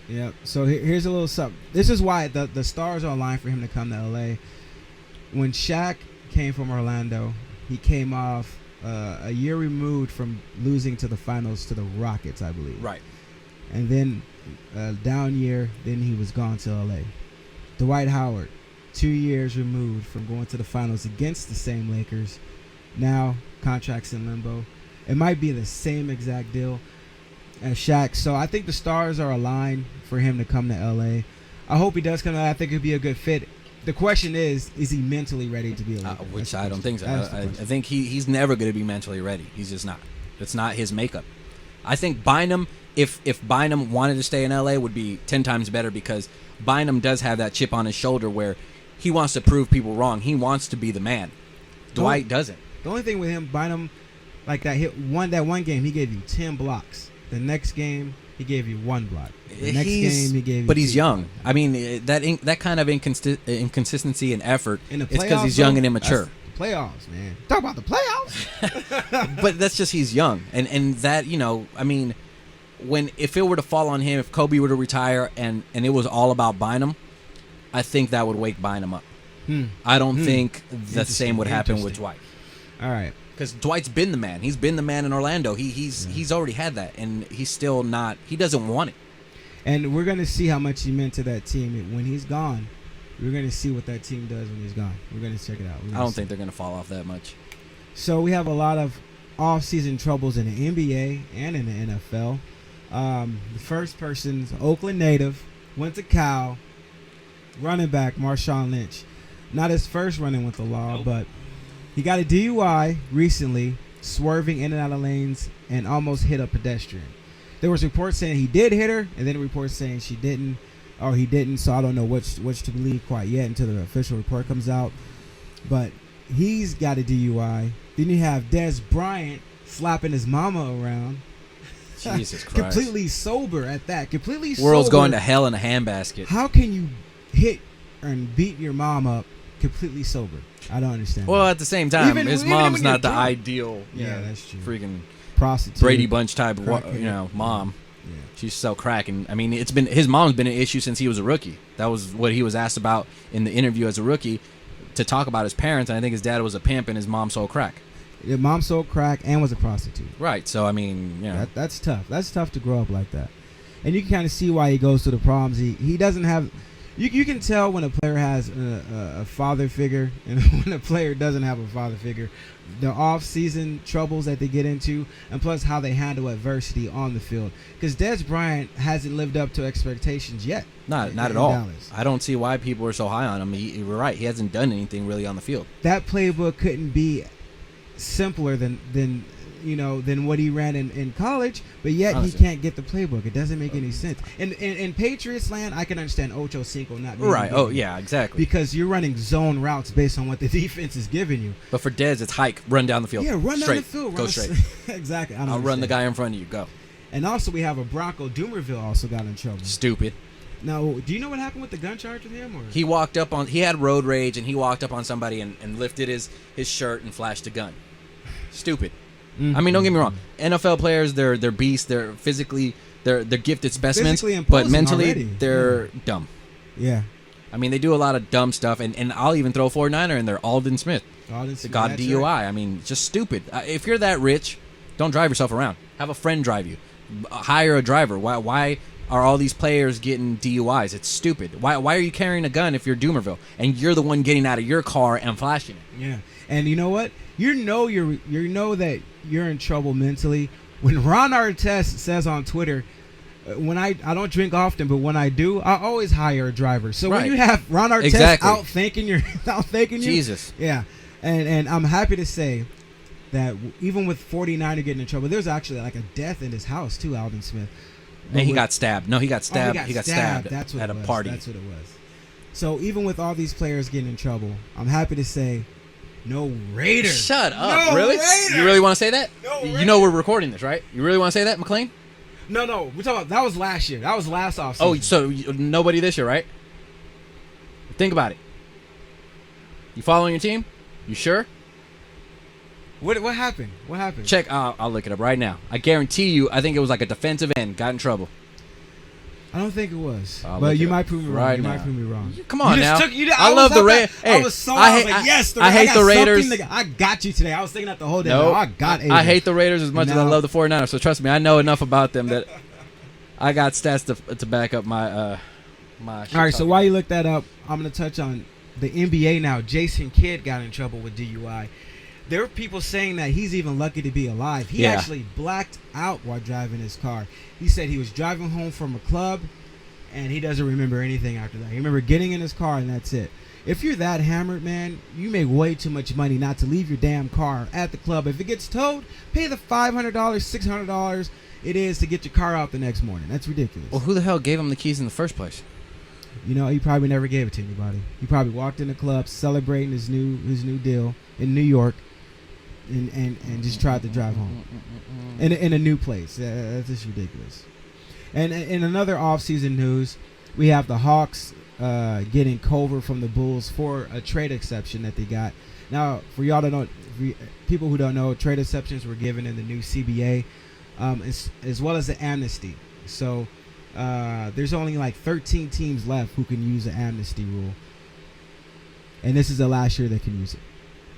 [SPEAKER 1] Yeah. So here's a little something. This is why the stars are aligned for him to come to L.A. When Shaq came from Orlando, he came off a year removed from losing to the finals to the Rockets, I believe.
[SPEAKER 2] Right.
[SPEAKER 1] And then down year, then he was gone to LA. Dwight Howard, 2 years removed from going to the finals against the same Lakers. Now contracts in limbo. It might be the same exact deal as Shaq. So I think the stars are aligned for him to come to LA. I hope he does come to LA. I think it'd be a good fit. The question is he mentally ready to be a Laker?
[SPEAKER 2] Which I don't think so. I think he's never going to be mentally ready. He's just not. It's not his makeup. I think Bynum, if Bynum wanted to stay in LA, would be 10 times better because Bynum does have that chip on his shoulder where he wants to prove people wrong. He wants to be the man. Dwight doesn't.
[SPEAKER 1] The only thing with him, Bynum, like that one game, he gave you 10 blocks. The next game, he gave you 1 block. The next game, he gave you.
[SPEAKER 2] But he's young. I mean, that kind of inconsistency and effort.
[SPEAKER 1] In the playoffs,
[SPEAKER 2] it's because he's young and immature.
[SPEAKER 1] Playoffs, man. Talk about the playoffs.
[SPEAKER 2] But that's just he's young, and that I mean, if it were to fall on him, if Kobe were to retire and it was all about Bynum, I think that would wake Bynum up. I don't think the same would happen with Dwight.
[SPEAKER 1] All right,
[SPEAKER 2] because Dwight's been the man. He's been the man in Orlando. He's already had that, and he's still not. He doesn't want it.
[SPEAKER 1] And we're gonna see how much he meant to that team when he's gone. We're going to see what that team does when he's gone. We're going to check it out.
[SPEAKER 2] I don't think they're going to fall off that much.
[SPEAKER 1] So we have a lot of off-season troubles in the NBA and in the NFL. The first person's Oakland native, went to Cal, running back Marshawn Lynch. Not his first run-in with the law, but he got a DUI recently, swerving in and out of lanes and almost hit a pedestrian. There was reports saying he did hit her, and then reports saying she didn't. or he didn't. So I don't know which to believe quite yet until the official report comes out. But he's got a DUI. Then you have Des Bryant slapping his mama around.
[SPEAKER 2] Jesus Christ.
[SPEAKER 1] Completely sober at that. Completely sober.
[SPEAKER 2] World's going to hell in a handbasket.
[SPEAKER 1] How can you hit and beat your mom up completely sober? I don't understand.
[SPEAKER 2] Well, at the same time, his mom's
[SPEAKER 1] when
[SPEAKER 2] not the
[SPEAKER 1] you're drunk.
[SPEAKER 2] ideal.
[SPEAKER 1] That's true.
[SPEAKER 2] Freaking
[SPEAKER 1] Prostitute.
[SPEAKER 2] Brady Bunch type of mom.
[SPEAKER 1] Yeah.
[SPEAKER 2] She's so crack, and I mean, his mom's been an issue since he was a rookie. That was what he was asked about in the interview as a rookie, to talk about his parents. And I think his dad was a pimp and his mom sold crack.
[SPEAKER 1] Your mom sold crack and was a prostitute.
[SPEAKER 2] Right. So I mean,
[SPEAKER 1] that's tough. That's tough to grow up like that. And you can kind of see why he goes through the problems. He doesn't have. You can tell when a player has a father figure and when a player doesn't have a father figure. The off-season troubles that they get into, and plus how they handle adversity on the field. Because Des Bryant hasn't lived up to expectations yet.
[SPEAKER 2] Not at all.
[SPEAKER 1] Dallas.
[SPEAKER 2] I don't see why people are so high on him. You're right. He hasn't done anything really on the field.
[SPEAKER 1] That playbook couldn't be simpler than what he ran in college, but yet
[SPEAKER 2] Honestly.
[SPEAKER 1] he can't get the playbook. It doesn't make any sense. In Patriots land, I can understand Ocho Cinco not being
[SPEAKER 2] Right. Oh yeah, exactly.
[SPEAKER 1] because you're running zone routes based on what the defense is giving you.
[SPEAKER 2] But for Dez, it's hike, run down the field.
[SPEAKER 1] Yeah, run
[SPEAKER 2] straight.
[SPEAKER 1] down the field.
[SPEAKER 2] Go
[SPEAKER 1] run
[SPEAKER 2] straight.
[SPEAKER 1] Exactly.
[SPEAKER 2] I'll run the guy in front of you. Go.
[SPEAKER 1] And also we have a Bronco Doomerville also got in trouble.
[SPEAKER 2] Stupid.
[SPEAKER 1] Now, do you know what happened with the gun charge with him? Or?
[SPEAKER 2] He had road rage and he walked up on somebody and lifted his shirt and flashed a gun. Stupid.
[SPEAKER 1] Mm-hmm.
[SPEAKER 2] I mean, don't get me wrong. NFL players, they're beasts. They're physically, they're gifted specimens.
[SPEAKER 1] Physically
[SPEAKER 2] But
[SPEAKER 1] imposing
[SPEAKER 2] mentally,
[SPEAKER 1] already.
[SPEAKER 2] they're dumb.
[SPEAKER 1] Yeah.
[SPEAKER 2] I mean, they do a lot of dumb stuff. And I'll even throw a 49er in there, Alden Smith.
[SPEAKER 1] That's
[SPEAKER 2] Got DUI.
[SPEAKER 1] right.
[SPEAKER 2] I mean, just stupid. If you're that rich, don't drive yourself around. Have a friend drive you. Hire a driver. Why are all these players getting DUIs? It's stupid. Why are you carrying a gun if you're Doomerville and you're the one getting out of your car and flashing it?
[SPEAKER 1] Yeah. And you know what? You know that you're in trouble mentally when Ron Artest says on Twitter, when I don't drink often, but when I do, I always hire a driver. So
[SPEAKER 2] Right.
[SPEAKER 1] when you have Ron Artest
[SPEAKER 2] Exactly.
[SPEAKER 1] out thinking you,
[SPEAKER 2] Jesus.
[SPEAKER 1] yeah. And I'm happy to say that even with 49er getting in trouble, there's actually like a death in his house too, Alden Smith.
[SPEAKER 2] And he got stabbed. No, he got
[SPEAKER 1] Oh,
[SPEAKER 2] stabbed. He got stabbed
[SPEAKER 1] That's what
[SPEAKER 2] at
[SPEAKER 1] it
[SPEAKER 2] a
[SPEAKER 1] was.
[SPEAKER 2] party.
[SPEAKER 1] That's what it was. So even with all these players getting in trouble, I'm happy to say, no Raiders.
[SPEAKER 2] Shut up.
[SPEAKER 1] No
[SPEAKER 2] Really?
[SPEAKER 1] Raiders.
[SPEAKER 2] You really want to say that?
[SPEAKER 1] No
[SPEAKER 2] You know we're recording this, right? You really want to say that, McLean?
[SPEAKER 1] No, we're talking about that was last year. That was last offseason.
[SPEAKER 2] Oh, so nobody this year, right? Think about it. You following your team? You sure?
[SPEAKER 1] What happened? What happened?
[SPEAKER 2] Check. I'll look it up right now. I guarantee you, I think it was like a defensive end got in trouble.
[SPEAKER 1] I don't think it was.
[SPEAKER 2] I'll
[SPEAKER 1] But
[SPEAKER 2] look
[SPEAKER 1] you
[SPEAKER 2] it
[SPEAKER 1] might
[SPEAKER 2] up
[SPEAKER 1] prove me wrong.
[SPEAKER 2] right
[SPEAKER 1] You
[SPEAKER 2] now.
[SPEAKER 1] might prove me wrong.
[SPEAKER 2] Come on
[SPEAKER 1] You
[SPEAKER 2] now.
[SPEAKER 1] just took-
[SPEAKER 2] I love the Raiders.
[SPEAKER 1] I was so I was like, yes,
[SPEAKER 2] I hate
[SPEAKER 1] got
[SPEAKER 2] the Raiders.
[SPEAKER 1] something I got you today. I was thinking that the whole day.
[SPEAKER 2] No,
[SPEAKER 1] I got Abel.
[SPEAKER 2] I hate the Raiders as much as I
[SPEAKER 1] Now-
[SPEAKER 2] love the 49ers. So trust me, I know enough about them that I got stats to back up my my.
[SPEAKER 1] All right, so while you look that up, I'm going to touch on the NBA now. Jason Kidd got in trouble with DUI. There are people saying that he's even lucky to be alive. He
[SPEAKER 2] Yeah.
[SPEAKER 1] actually blacked out while driving his car. He said he was driving home from a club, and he doesn't remember anything after that. He remember getting in his car, and that's it. If you're that hammered, man, you make way too much money not to leave your damn car at the club. If it gets towed, pay the $500, $600 it is to get your car out the next morning. That's ridiculous.
[SPEAKER 2] Well, who the hell gave him the keys in the first place?
[SPEAKER 1] You know, he probably never gave it to anybody. He probably walked in the club celebrating his new deal in New York, and just tried to drive home in a new place. That's just ridiculous. And in another off-season news, we have the Hawks getting Culver from the Bulls for a trade exception that they got. Now, for y'all to know, people who don't know, trade exceptions were given in the new CBA, as well as the amnesty. So there's only like 13 teams left who can use the amnesty rule, and this is the last year they can use it.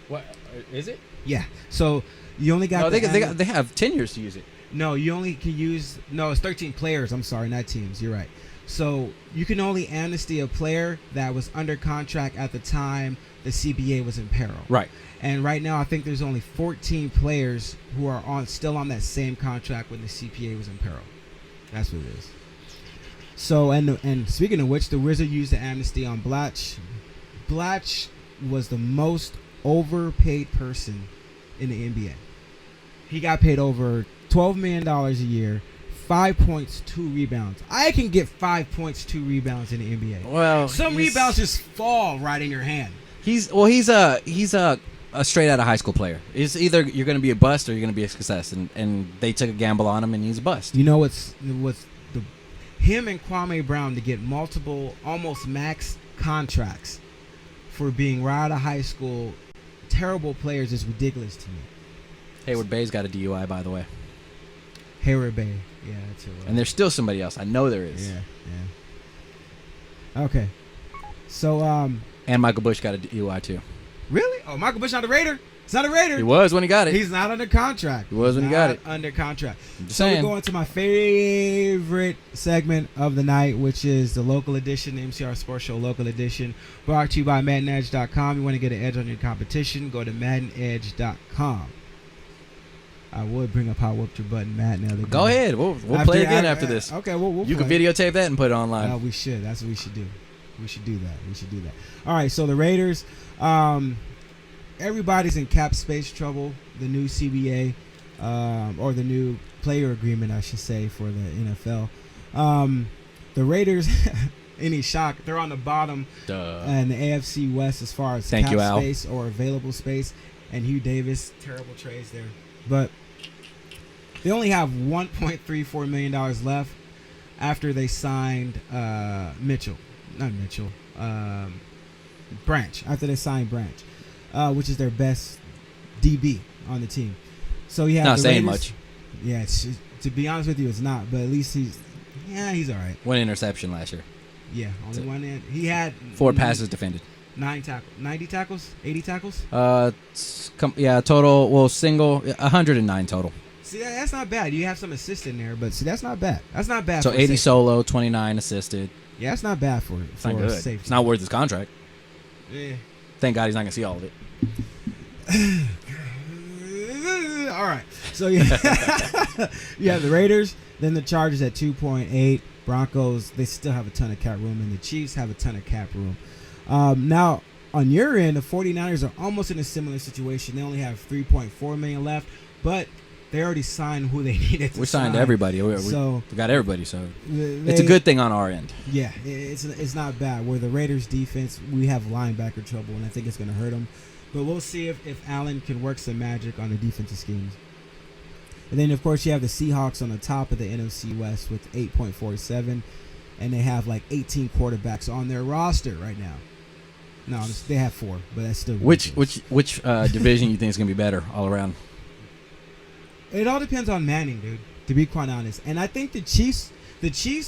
[SPEAKER 2] What is it?
[SPEAKER 1] Yeah. So you only got.
[SPEAKER 2] No, they have 10 years to use it.
[SPEAKER 1] No, you only can use. No, it's 13 players. I'm sorry, not teams. You're right. So you can only amnesty a player that was under contract at the time the CBA was in peril.
[SPEAKER 2] Right.
[SPEAKER 1] And right now, I think there's only 14 players who are still on that same contract when the CBA was in peril. That's what it is. So and speaking of which, the Wizards used the amnesty on Blatch. Blatch was the most overpaid person in the NBA. He got paid over $12 million a year, 5 points, 2 rebounds. I can get 5 points, 2 rebounds in the NBA.
[SPEAKER 2] Well,
[SPEAKER 1] some rebounds just fall right in your hand.
[SPEAKER 2] He's a straight out of high school player. It's either you're going to be a bust or you're going to be a success, and they took a gamble on him, and he's a bust.
[SPEAKER 1] You know what's him and Kwame Brown to get multiple, almost max contracts for being right out of high school, terrible players is ridiculous to me.
[SPEAKER 2] Hayward Bay's got a DUI, by the way.
[SPEAKER 1] Hayward Bay, yeah, that's it.
[SPEAKER 2] And there's still somebody else. I know there is.
[SPEAKER 1] Yeah. Okay. So
[SPEAKER 2] and Michael Bush got a DUI too.
[SPEAKER 1] Really? Oh, Michael Bush not a Raider? He's not a Raider.
[SPEAKER 2] He was when he got it.
[SPEAKER 1] He's not under contract.
[SPEAKER 2] He was when he got it.
[SPEAKER 1] Under contract.
[SPEAKER 2] Just
[SPEAKER 1] so
[SPEAKER 2] saying.
[SPEAKER 1] we're going to my favorite segment of the night, which is the local edition, the MCR Sports Show local edition, brought to you by MaddenEdge.com. You want to get an edge on your competition, go to MaddenEdge.com. I would bring up how whooped your butt, Matt. Now
[SPEAKER 2] go ahead. We'll play again after this.
[SPEAKER 1] Okay, we'll
[SPEAKER 2] you
[SPEAKER 1] play.
[SPEAKER 2] can videotape that and put it online.
[SPEAKER 1] We should. That's what we should do. We should do that. All right, so the Raiders, everybody's in cap space trouble. The new CBA, or the new player agreement, I should say, for the NFL. The Raiders, any shock, they're on the bottom in the AFC West as far as cap space or available space. And Hugh Davis, terrible trades there. But they only have $1.34 million left after they signed Branch. After they signed Branch, which is their best DB on the team. So you have
[SPEAKER 2] not
[SPEAKER 1] the
[SPEAKER 2] saying
[SPEAKER 1] Raiders.
[SPEAKER 2] much.
[SPEAKER 1] Yeah, to be honest with you, it's not. But at least he's all right.
[SPEAKER 2] 1 interception last year.
[SPEAKER 1] Yeah, only one. He had
[SPEAKER 2] 4 passes defended.
[SPEAKER 1] 90 tackles, 80 tackles.
[SPEAKER 2] Total. Well, single 109 total.
[SPEAKER 1] See, that's not bad. You have some assist in there, but see, that's not bad. That's not bad.
[SPEAKER 2] So
[SPEAKER 1] for
[SPEAKER 2] 80 solo, 29 assisted.
[SPEAKER 1] Yeah, that's not bad for
[SPEAKER 2] it's not good.
[SPEAKER 1] Safety.
[SPEAKER 2] It's not worth his contract.
[SPEAKER 1] Yeah.
[SPEAKER 2] Thank God he's not gonna see all of it.
[SPEAKER 1] All right. So you have the Raiders, then the Chargers at 2.8. Broncos, they still have a ton of cap room, and the Chiefs have a ton of cap room. Now, on your end, the 49ers are almost in a similar situation. They only have $3.4 million left, but they already signed who they needed to
[SPEAKER 2] We signed everybody. We got everybody, so it's a good thing on our end.
[SPEAKER 1] Yeah, it's not bad. Where the Raiders' defense, we have linebacker trouble, and I think it's going to hurt them. But we'll see if Allen can work some magic on the defensive schemes. And then, of course, you have the Seahawks on the top of the NFC West with 8.47, and they have like 18 quarterbacks on their roster right now. No, they have 4, but that's still
[SPEAKER 2] which division you think is going to be better all around?
[SPEAKER 1] It all depends on Manning, dude, to be quite honest. And I think the Chiefs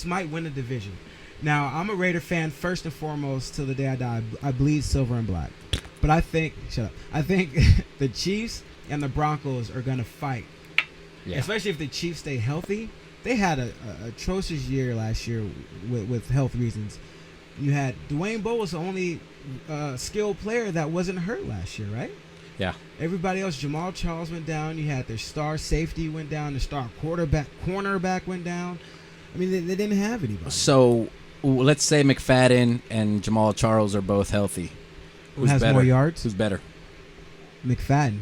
[SPEAKER 1] might win the division. Now, I'm a Raider fan first and foremost till the day I die. I bleed silver and black. But I think the Chiefs and the Broncos are going to fight. Yeah. Especially if the Chiefs stay healthy. They had a atrocious year last year with health reasons. You had Dwayne Bowe was the only skilled player that wasn't hurt last year, right?
[SPEAKER 2] Yeah.
[SPEAKER 1] Everybody else, Jamal Charles went down. You had their star safety went down. The star cornerback went down. I mean, they didn't have anybody.
[SPEAKER 2] So let's say McFadden and Jamal Charles are both healthy.
[SPEAKER 1] Who has more yards?
[SPEAKER 2] Who's better?
[SPEAKER 1] McFadden.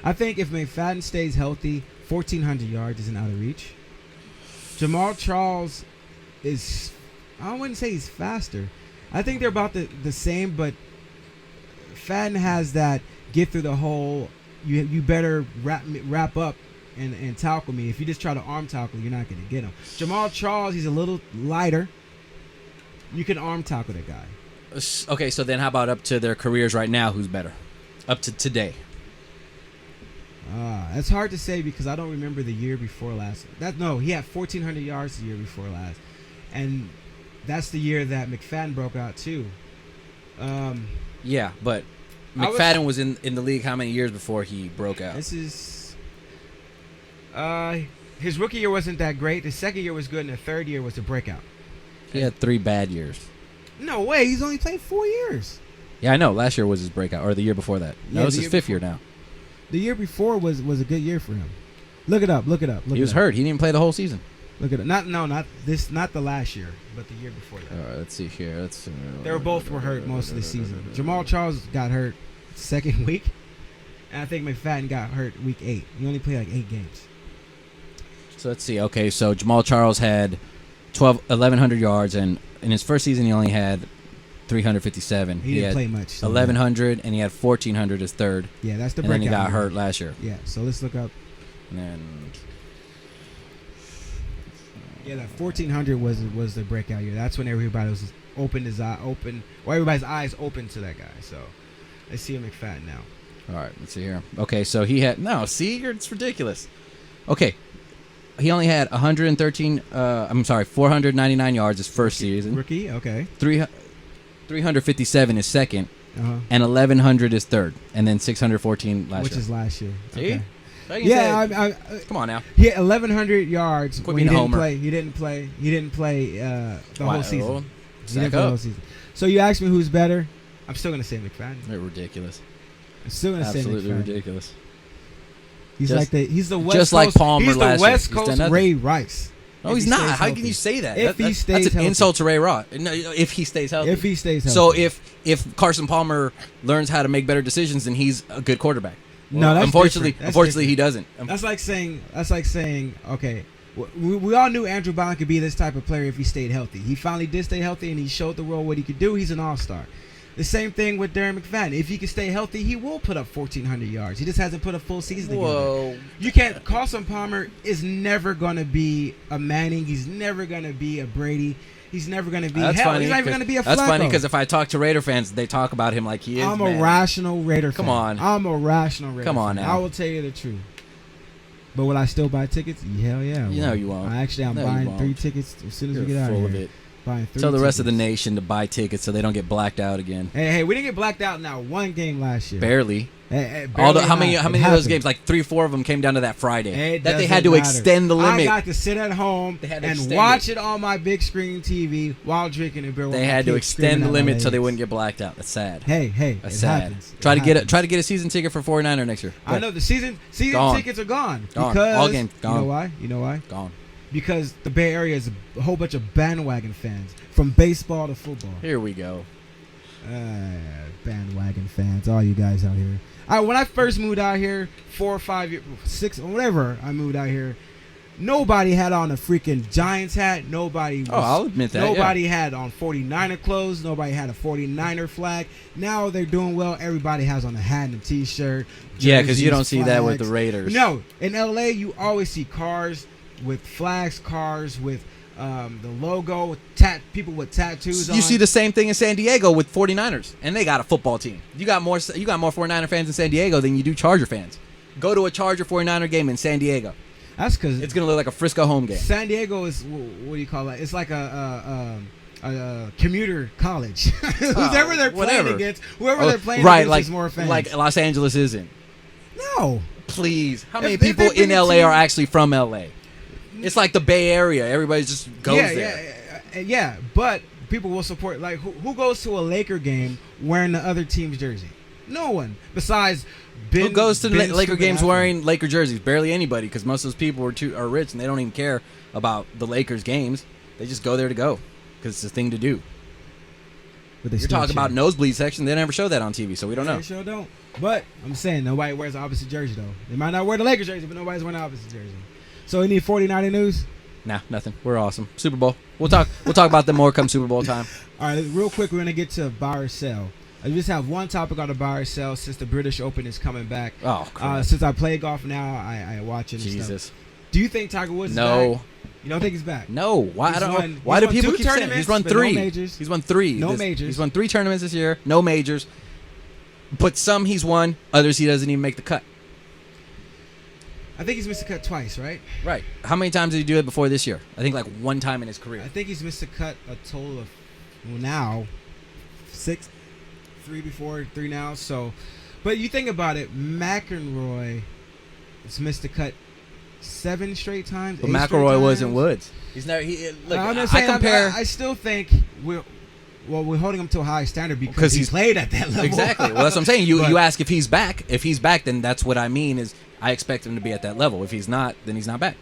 [SPEAKER 1] I think if McFadden stays healthy, 1,400 yards isn't out of reach. Jamal Charles is, I wouldn't say he's faster. I think they're about the same, but Fadden has that get through the hole. You better wrap up and tackle me. If you just try to arm tackle, you're not going to get him. Jamal Charles, he's a little lighter. You can arm tackle that guy.
[SPEAKER 2] Okay, so then how about up to their careers right now? Who's better? Up to today.
[SPEAKER 1] That's hard to say because I don't remember the year before last. He had 1,400 yards the year before last. And that's the year that McFadden broke out too.
[SPEAKER 2] Yeah, but McFadden was in the league how many years before he broke out?
[SPEAKER 1] This is his rookie year wasn't that great. The second year was good, and the third year was a breakout.
[SPEAKER 2] He had 3 bad years.
[SPEAKER 1] No way. He's only played 4 years.
[SPEAKER 2] Yeah, I know. Last year was his breakout, or the year before that. That was his 5th year now.
[SPEAKER 1] The year before was a good year for him. Look it up.
[SPEAKER 2] He was hurt. He didn't even play the whole season.
[SPEAKER 1] Look at it. Not the last year, but the year before that.
[SPEAKER 2] All right, let's see here.
[SPEAKER 1] They were hurt most of the season. Jamal Charles got hurt second week, and I think McFadden got hurt week 8. He only played like 8 games.
[SPEAKER 2] So let's see. Okay, so Jamal Charles had 1,100 yards, and in his first season he only had 357.
[SPEAKER 1] He didn't
[SPEAKER 2] had
[SPEAKER 1] play much. So
[SPEAKER 2] 1,100, and he had 1,400 as third.
[SPEAKER 1] Yeah, that's the
[SPEAKER 2] breakout. And then he got
[SPEAKER 1] year.
[SPEAKER 2] hurt last year.
[SPEAKER 1] Yeah, so let's look up.
[SPEAKER 2] And then,
[SPEAKER 1] yeah, that 1,400 was the breakout year. That's when everybody was everybody's eyes open to that guy. So let's see McFadden now.
[SPEAKER 2] all right, let's see here. Okay, so he had it's ridiculous. Okay, he only had 499 yards his first season.
[SPEAKER 1] Rookie, okay.
[SPEAKER 2] 357 is second, and 1,100 is third, and then 614 last year.
[SPEAKER 1] Which is last year.
[SPEAKER 2] See?
[SPEAKER 1] Okay.
[SPEAKER 2] Yeah, come on now.
[SPEAKER 1] He had 1,100 yards.
[SPEAKER 2] Quit
[SPEAKER 1] when
[SPEAKER 2] being
[SPEAKER 1] he
[SPEAKER 2] a
[SPEAKER 1] didn't
[SPEAKER 2] homer.
[SPEAKER 1] play. He didn't play the whole season. He
[SPEAKER 2] Sack
[SPEAKER 1] didn't play the
[SPEAKER 2] up.
[SPEAKER 1] whole season. So you ask me who's better? I'm still gonna say McFadden.
[SPEAKER 2] They're ridiculous.
[SPEAKER 1] I'm still gonna say
[SPEAKER 2] Absolutely
[SPEAKER 1] McFadden.
[SPEAKER 2] ridiculous.
[SPEAKER 1] He's
[SPEAKER 2] Just-
[SPEAKER 1] the West
[SPEAKER 2] just
[SPEAKER 1] Coast.
[SPEAKER 2] like Palmer
[SPEAKER 1] He's the
[SPEAKER 2] last year.
[SPEAKER 1] West
[SPEAKER 2] He's done
[SPEAKER 1] Coast
[SPEAKER 2] nothing.
[SPEAKER 1] Ray Rice.
[SPEAKER 2] No,
[SPEAKER 1] If
[SPEAKER 2] he's
[SPEAKER 1] he
[SPEAKER 2] not.
[SPEAKER 1] stays
[SPEAKER 2] How
[SPEAKER 1] healthy.
[SPEAKER 2] can you say that?
[SPEAKER 1] If he stays
[SPEAKER 2] that's an
[SPEAKER 1] healthy.
[SPEAKER 2] insult to Ray Roth. No, if he stays healthy.
[SPEAKER 1] If he stays healthy.
[SPEAKER 2] So if Carson Palmer learns how to make better decisions, then he's a good quarterback.
[SPEAKER 1] No, that's
[SPEAKER 2] unfortunately,
[SPEAKER 1] different. That's
[SPEAKER 2] unfortunately,
[SPEAKER 1] different.
[SPEAKER 2] he doesn't.
[SPEAKER 1] That's like saying, okay, we all knew Andrew Bynum could be this type of player if he stayed healthy. He finally did stay healthy, and he showed the world what he could do. He's an all-star. The same thing with Darren McFadden. If he can stay healthy, he will put up 1,400 yards. He just hasn't put a full season
[SPEAKER 2] Whoa.
[SPEAKER 1] together. You can't. Carson Palmer is never going to be a Manning. He's never going to be a Brady. He's never going to be.
[SPEAKER 2] That's funny.
[SPEAKER 1] He's not even going to be a Flacco.
[SPEAKER 2] That's funny because if I talk to Raider fans, they talk about him like he is.
[SPEAKER 1] I'm a
[SPEAKER 2] Manning.
[SPEAKER 1] rational Raider fan.
[SPEAKER 2] Come on.
[SPEAKER 1] I'm a rational Raider
[SPEAKER 2] Come on
[SPEAKER 1] fan.
[SPEAKER 2] now.
[SPEAKER 1] I will tell you the truth. But will I still buy tickets? Hell yeah. I
[SPEAKER 2] You
[SPEAKER 1] will.
[SPEAKER 2] know you won't.
[SPEAKER 1] I'm
[SPEAKER 2] No, you
[SPEAKER 1] buying
[SPEAKER 2] won't.
[SPEAKER 1] 3 tickets as soon as
[SPEAKER 2] You're
[SPEAKER 1] we get out
[SPEAKER 2] full
[SPEAKER 1] of
[SPEAKER 2] of
[SPEAKER 1] here.
[SPEAKER 2] it.
[SPEAKER 1] Buying 3
[SPEAKER 2] Tell the rest of the
[SPEAKER 1] tickets.
[SPEAKER 2] nation to buy tickets so they don't get blacked out again.
[SPEAKER 1] Hey, we didn't get blacked out now. One game last year.
[SPEAKER 2] Barely.
[SPEAKER 1] How
[SPEAKER 2] How many of those games? Like 3 or 4 of them came down to that Friday. That they had to extend the limit.
[SPEAKER 1] I got to sit at home
[SPEAKER 2] They had to
[SPEAKER 1] and
[SPEAKER 2] extend
[SPEAKER 1] watch it on my big screen TV while drinking a beer. with
[SPEAKER 2] They
[SPEAKER 1] my
[SPEAKER 2] had to
[SPEAKER 1] kids
[SPEAKER 2] extend
[SPEAKER 1] screaming
[SPEAKER 2] the
[SPEAKER 1] at my
[SPEAKER 2] limit so they
[SPEAKER 1] legs.
[SPEAKER 2] wouldn't get blacked out. That's sad.
[SPEAKER 1] Hey,
[SPEAKER 2] That's
[SPEAKER 1] it
[SPEAKER 2] sad.
[SPEAKER 1] happens.
[SPEAKER 2] Try
[SPEAKER 1] It
[SPEAKER 2] to get
[SPEAKER 1] happens.
[SPEAKER 2] a season ticket for 49er next year.
[SPEAKER 1] I know the season
[SPEAKER 2] Gone.
[SPEAKER 1] tickets are gone.
[SPEAKER 2] Gone.
[SPEAKER 1] Because
[SPEAKER 2] All games gone.
[SPEAKER 1] You know why?
[SPEAKER 2] Gone.
[SPEAKER 1] Because the Bay Area is a whole bunch of bandwagon fans from baseball to football.
[SPEAKER 2] Here we go.
[SPEAKER 1] Bandwagon fans, all you guys out here. When I first moved out here, 4 or 5 years, 6, whatever, I moved out here. Nobody had on a freaking Giants hat. Nobody.
[SPEAKER 2] I'll admit that.
[SPEAKER 1] Nobody had on 49er clothes. Nobody had a 49er flag. Now they're doing well. Everybody has on a hat and a T-shirt.
[SPEAKER 2] Yeah, because you don't
[SPEAKER 1] jerseys,
[SPEAKER 2] see that with the
[SPEAKER 1] flags.
[SPEAKER 2] Raiders.
[SPEAKER 1] No, in LA you always see cars with flags, cars with the logo, people with tattoos on.
[SPEAKER 2] You see the same thing in San Diego with 49ers, and they got a football team. You got more 49er fans in San Diego than you do Charger fans. Go to a Charger 49er game in San Diego.
[SPEAKER 1] That's because
[SPEAKER 2] It's going to look like a Frisco home game.
[SPEAKER 1] San Diego is, what do you call that? It's like a commuter college. Whoever they're playing against, is more fans.
[SPEAKER 2] Like Los Angeles isn't.
[SPEAKER 1] No.
[SPEAKER 2] Please. How many
[SPEAKER 1] If
[SPEAKER 2] people
[SPEAKER 1] they bring
[SPEAKER 2] in
[SPEAKER 1] a
[SPEAKER 2] LA
[SPEAKER 1] team-
[SPEAKER 2] are actually from LA? It's like the Bay Area. Everybody just goes there.
[SPEAKER 1] Yeah, but people will support. Like, who goes to a Laker game wearing the other team's jersey? No one. Besides Ben.
[SPEAKER 2] Who goes to
[SPEAKER 1] Ben
[SPEAKER 2] Laker
[SPEAKER 1] Stupid
[SPEAKER 2] games
[SPEAKER 1] Affleck.
[SPEAKER 2] wearing Laker jerseys? Barely anybody, because most of those people are rich and they don't even care about the Lakers games. They just go there to go because it's the thing to do.
[SPEAKER 1] But they
[SPEAKER 2] You're
[SPEAKER 1] still
[SPEAKER 2] talking
[SPEAKER 1] cheer.
[SPEAKER 2] about nosebleed section. They never show that on TV, so we don't know.
[SPEAKER 1] They sure don't. But I'm saying nobody wears the opposite jersey though. They might not wear the Lakers jersey, but nobody's wearing the opposite jersey. So any 49er news?
[SPEAKER 2] Nah, nothing. We're awesome. Super Bowl. We'll talk about them more come Super Bowl time.
[SPEAKER 1] All right, real quick, we're gonna get to buy or sell. I just have one topic on the buy or sell since the British Open is coming back.
[SPEAKER 2] Oh, crap.
[SPEAKER 1] Since I play golf now, I watch it. And
[SPEAKER 2] Jesus.
[SPEAKER 1] stuff. Do you think Tiger Woods is
[SPEAKER 2] No.
[SPEAKER 1] back? You don't think he's back?
[SPEAKER 2] No. Why?
[SPEAKER 1] He's
[SPEAKER 2] I don't
[SPEAKER 1] won-
[SPEAKER 2] know. Why
[SPEAKER 1] he's
[SPEAKER 2] do
[SPEAKER 1] won
[SPEAKER 2] people
[SPEAKER 1] 2
[SPEAKER 2] keep saying
[SPEAKER 1] tournaments,
[SPEAKER 2] he's won
[SPEAKER 1] but no
[SPEAKER 2] 3?
[SPEAKER 1] majors.
[SPEAKER 2] He's won 3.
[SPEAKER 1] No majors.
[SPEAKER 2] He's won 3 tournaments this year. No majors. But some he's won. Others he doesn't even make the cut.
[SPEAKER 1] I think he's missed the cut twice, right?
[SPEAKER 2] Right. How many times did he do it before this year? I think like 1 time in his career.
[SPEAKER 1] I think he's missed the cut a total of, now, 6. 3 before, 3 now. So, but you think about it, McElroy has missed the cut 7 straight times.
[SPEAKER 2] But
[SPEAKER 1] 8 straight
[SPEAKER 2] McElroy
[SPEAKER 1] times.
[SPEAKER 2] wasn't Woods. He's never. Look,
[SPEAKER 1] I'm just
[SPEAKER 2] I
[SPEAKER 1] saying,
[SPEAKER 2] compare.
[SPEAKER 1] I still think we're holding him to a high standard because
[SPEAKER 2] 'Cause
[SPEAKER 1] he's
[SPEAKER 2] he's-
[SPEAKER 1] played at that level.
[SPEAKER 2] Exactly. Well, that's what I'm saying. You
[SPEAKER 1] But-
[SPEAKER 2] you ask if he's back. If he's back, then that's what I mean is I expect him to be at that level. If he's not, then he's not back.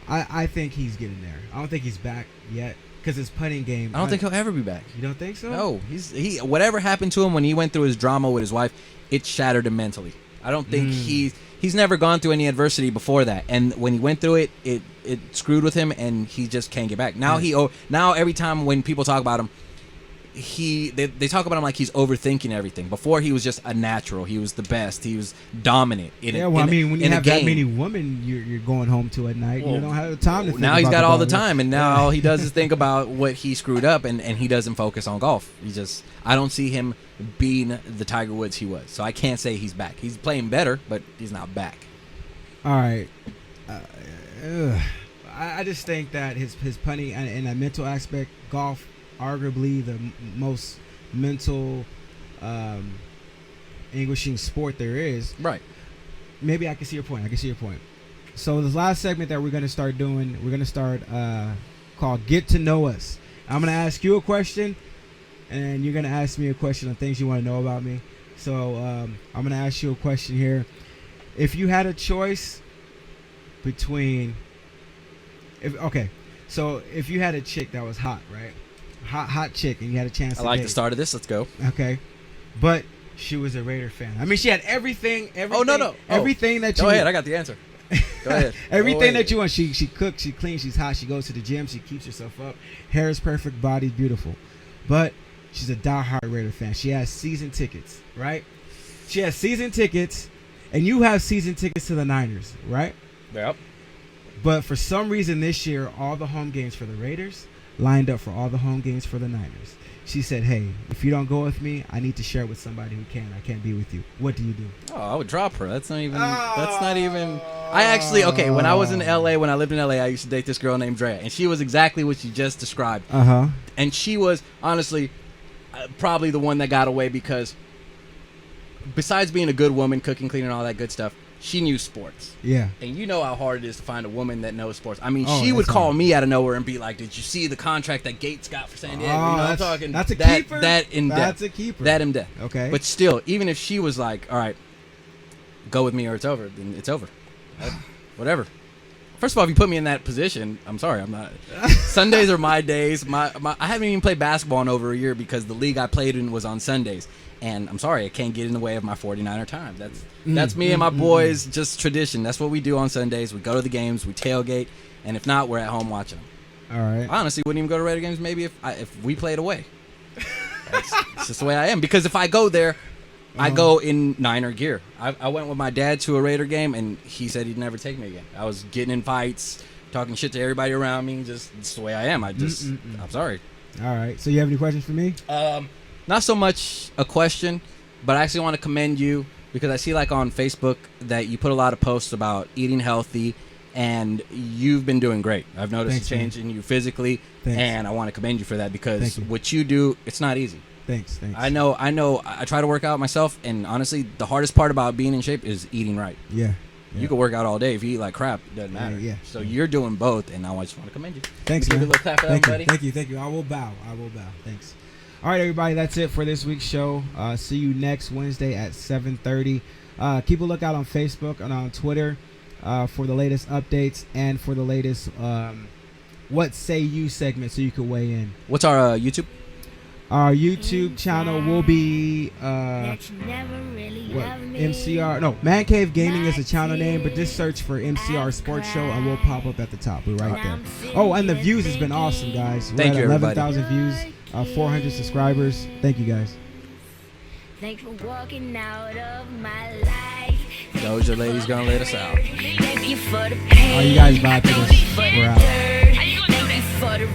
[SPEAKER 1] I think he's getting there. I don't think he's back yet because his putting game.
[SPEAKER 2] I don't think he'll ever be back.
[SPEAKER 1] You don't think so?
[SPEAKER 2] No, he whatever happened to him when he went through his drama with his wife, it shattered him mentally. I don't think he's He's never gone through any adversity before that, and when he went through it, it screwed with him, and he just can't get back. Now now every time when people talk about him, they talk about him like he's overthinking everything. Before he was just a natural. He was the best. He was dominant.
[SPEAKER 1] When you have that many women you're going home to at night, you don't have the time to think
[SPEAKER 2] now he's
[SPEAKER 1] about
[SPEAKER 2] got all the
[SPEAKER 1] golf.
[SPEAKER 2] time, and now all he does is think about what he screwed up, and he doesn't focus on golf. I don't see him being the Tiger Woods he was. So I can't say he's back. He's playing better, but he's not back.
[SPEAKER 1] All right. I just think that his putting and a mental aspect, golf, arguably the most mental anguishing sport there is.
[SPEAKER 2] Right.
[SPEAKER 1] Maybe I can see your point. So this last segment that we're going to start doing, called Get to Know Us. I'm going to ask you a question, and you're going to ask me a question on things you want to know about me. So I'm going to ask you a question here. If you had a choice between... if you had a chick that was hot, right? Hot chick, and you had a chance to
[SPEAKER 2] I like
[SPEAKER 1] date.
[SPEAKER 2] the start of this. Let's go.
[SPEAKER 1] Okay. But she was a Raider fan. I mean, she had everything.
[SPEAKER 2] Oh, no.
[SPEAKER 1] Everything that you...
[SPEAKER 2] Go ahead. I got the answer. Go ahead.
[SPEAKER 1] Everything that you want. She cooks, she cleans, she's hot, she goes to the gym, she keeps herself up. Hair is perfect, body's beautiful. But she's a diehard Raider fan. She has season tickets, right? She has season tickets, and you have season tickets to the Niners, right?
[SPEAKER 2] Yep.
[SPEAKER 1] But for some reason this year, all the home games for the Raiders lined up for all the home games for the Niners. She said, hey, if you don't go with me, I need to share it with somebody who can. I can't be with you. What do you do?
[SPEAKER 2] Oh, I would drop her. That's not even. I actually, when I was in LA, when I lived in LA, I used to date this girl named Drea, and she was exactly what you just described. And she was, honestly, probably the one that got away because besides being a good woman, cooking, cleaning, all that good stuff, she knew sports.
[SPEAKER 1] Yeah.
[SPEAKER 2] And you know how hard it is to find a woman that knows sports. I mean, she would call me out of nowhere and be like, did you see the contract that Gates got for San Diego? I'm talking
[SPEAKER 1] that's a keeper.
[SPEAKER 2] That in depth.
[SPEAKER 1] That's a keeper.
[SPEAKER 2] That in depth.
[SPEAKER 1] Okay.
[SPEAKER 2] But still, even if she was like, all right, go with me or it's over, then it's over. Whatever. First of all, if you put me in that position, I'm sorry, I'm not. Sundays are my days. I haven't even played basketball in over a year because the league I played in was on Sundays. And I'm sorry, I can't get in the way of my 49er time. That's me and my boys, just tradition. That's what we do on Sundays. We go to the games, we tailgate, and if not, we're at home watching them.
[SPEAKER 1] All right.
[SPEAKER 2] I honestly wouldn't even go to Raider games maybe if we played away. It's just the way I am. Because if I go there, I go in Niner gear. I went with my dad to a Raider game, and he said he'd never take me again. I was getting in fights, talking shit to everybody around me. It's the way I am. I'm sorry.
[SPEAKER 1] All right. So you have any questions for me?
[SPEAKER 2] Not so much a question, but I actually want to commend you because I see like on Facebook that you put a lot of posts about eating healthy, and you've been doing great. I've noticed a change in you physically, and I want to commend you for that because what you do, it's not easy.
[SPEAKER 1] Thanks.
[SPEAKER 2] I know. I try to work out myself, and honestly, the hardest part about being in shape is eating right.
[SPEAKER 1] Yeah.
[SPEAKER 2] You can work out all day. If you eat like crap, it doesn't matter.
[SPEAKER 1] Yeah.
[SPEAKER 2] So you're doing both, and I just want to commend you.
[SPEAKER 1] Thanks,
[SPEAKER 2] man.
[SPEAKER 1] man.
[SPEAKER 2] Give a little clap for that, buddy.
[SPEAKER 1] Thank you. I will bow. Thanks. All right, everybody, that's it for this week's show. See you next Wednesday at 7:30. Keep a lookout on Facebook and on Twitter for the latest updates and for the latest What Say You segment so you can weigh in.
[SPEAKER 2] What's our YouTube?
[SPEAKER 1] Our YouTube channel will be MCR. No, Man Cave Gaming is the channel name, but just search for MCR Sports Show and we'll pop up at the top. We're right there. Oh, and the views has been awesome, guys. We're
[SPEAKER 2] Thank
[SPEAKER 1] at
[SPEAKER 2] you,
[SPEAKER 1] 11,000 views. 400 subscribers. Thank you, guys.
[SPEAKER 5] Thanks for walking out of my life.
[SPEAKER 2] Doja Lady's gonna let us out.
[SPEAKER 5] Thank you for the pain.
[SPEAKER 1] All you guys vibe to this. We're out.
[SPEAKER 5] Thank you for the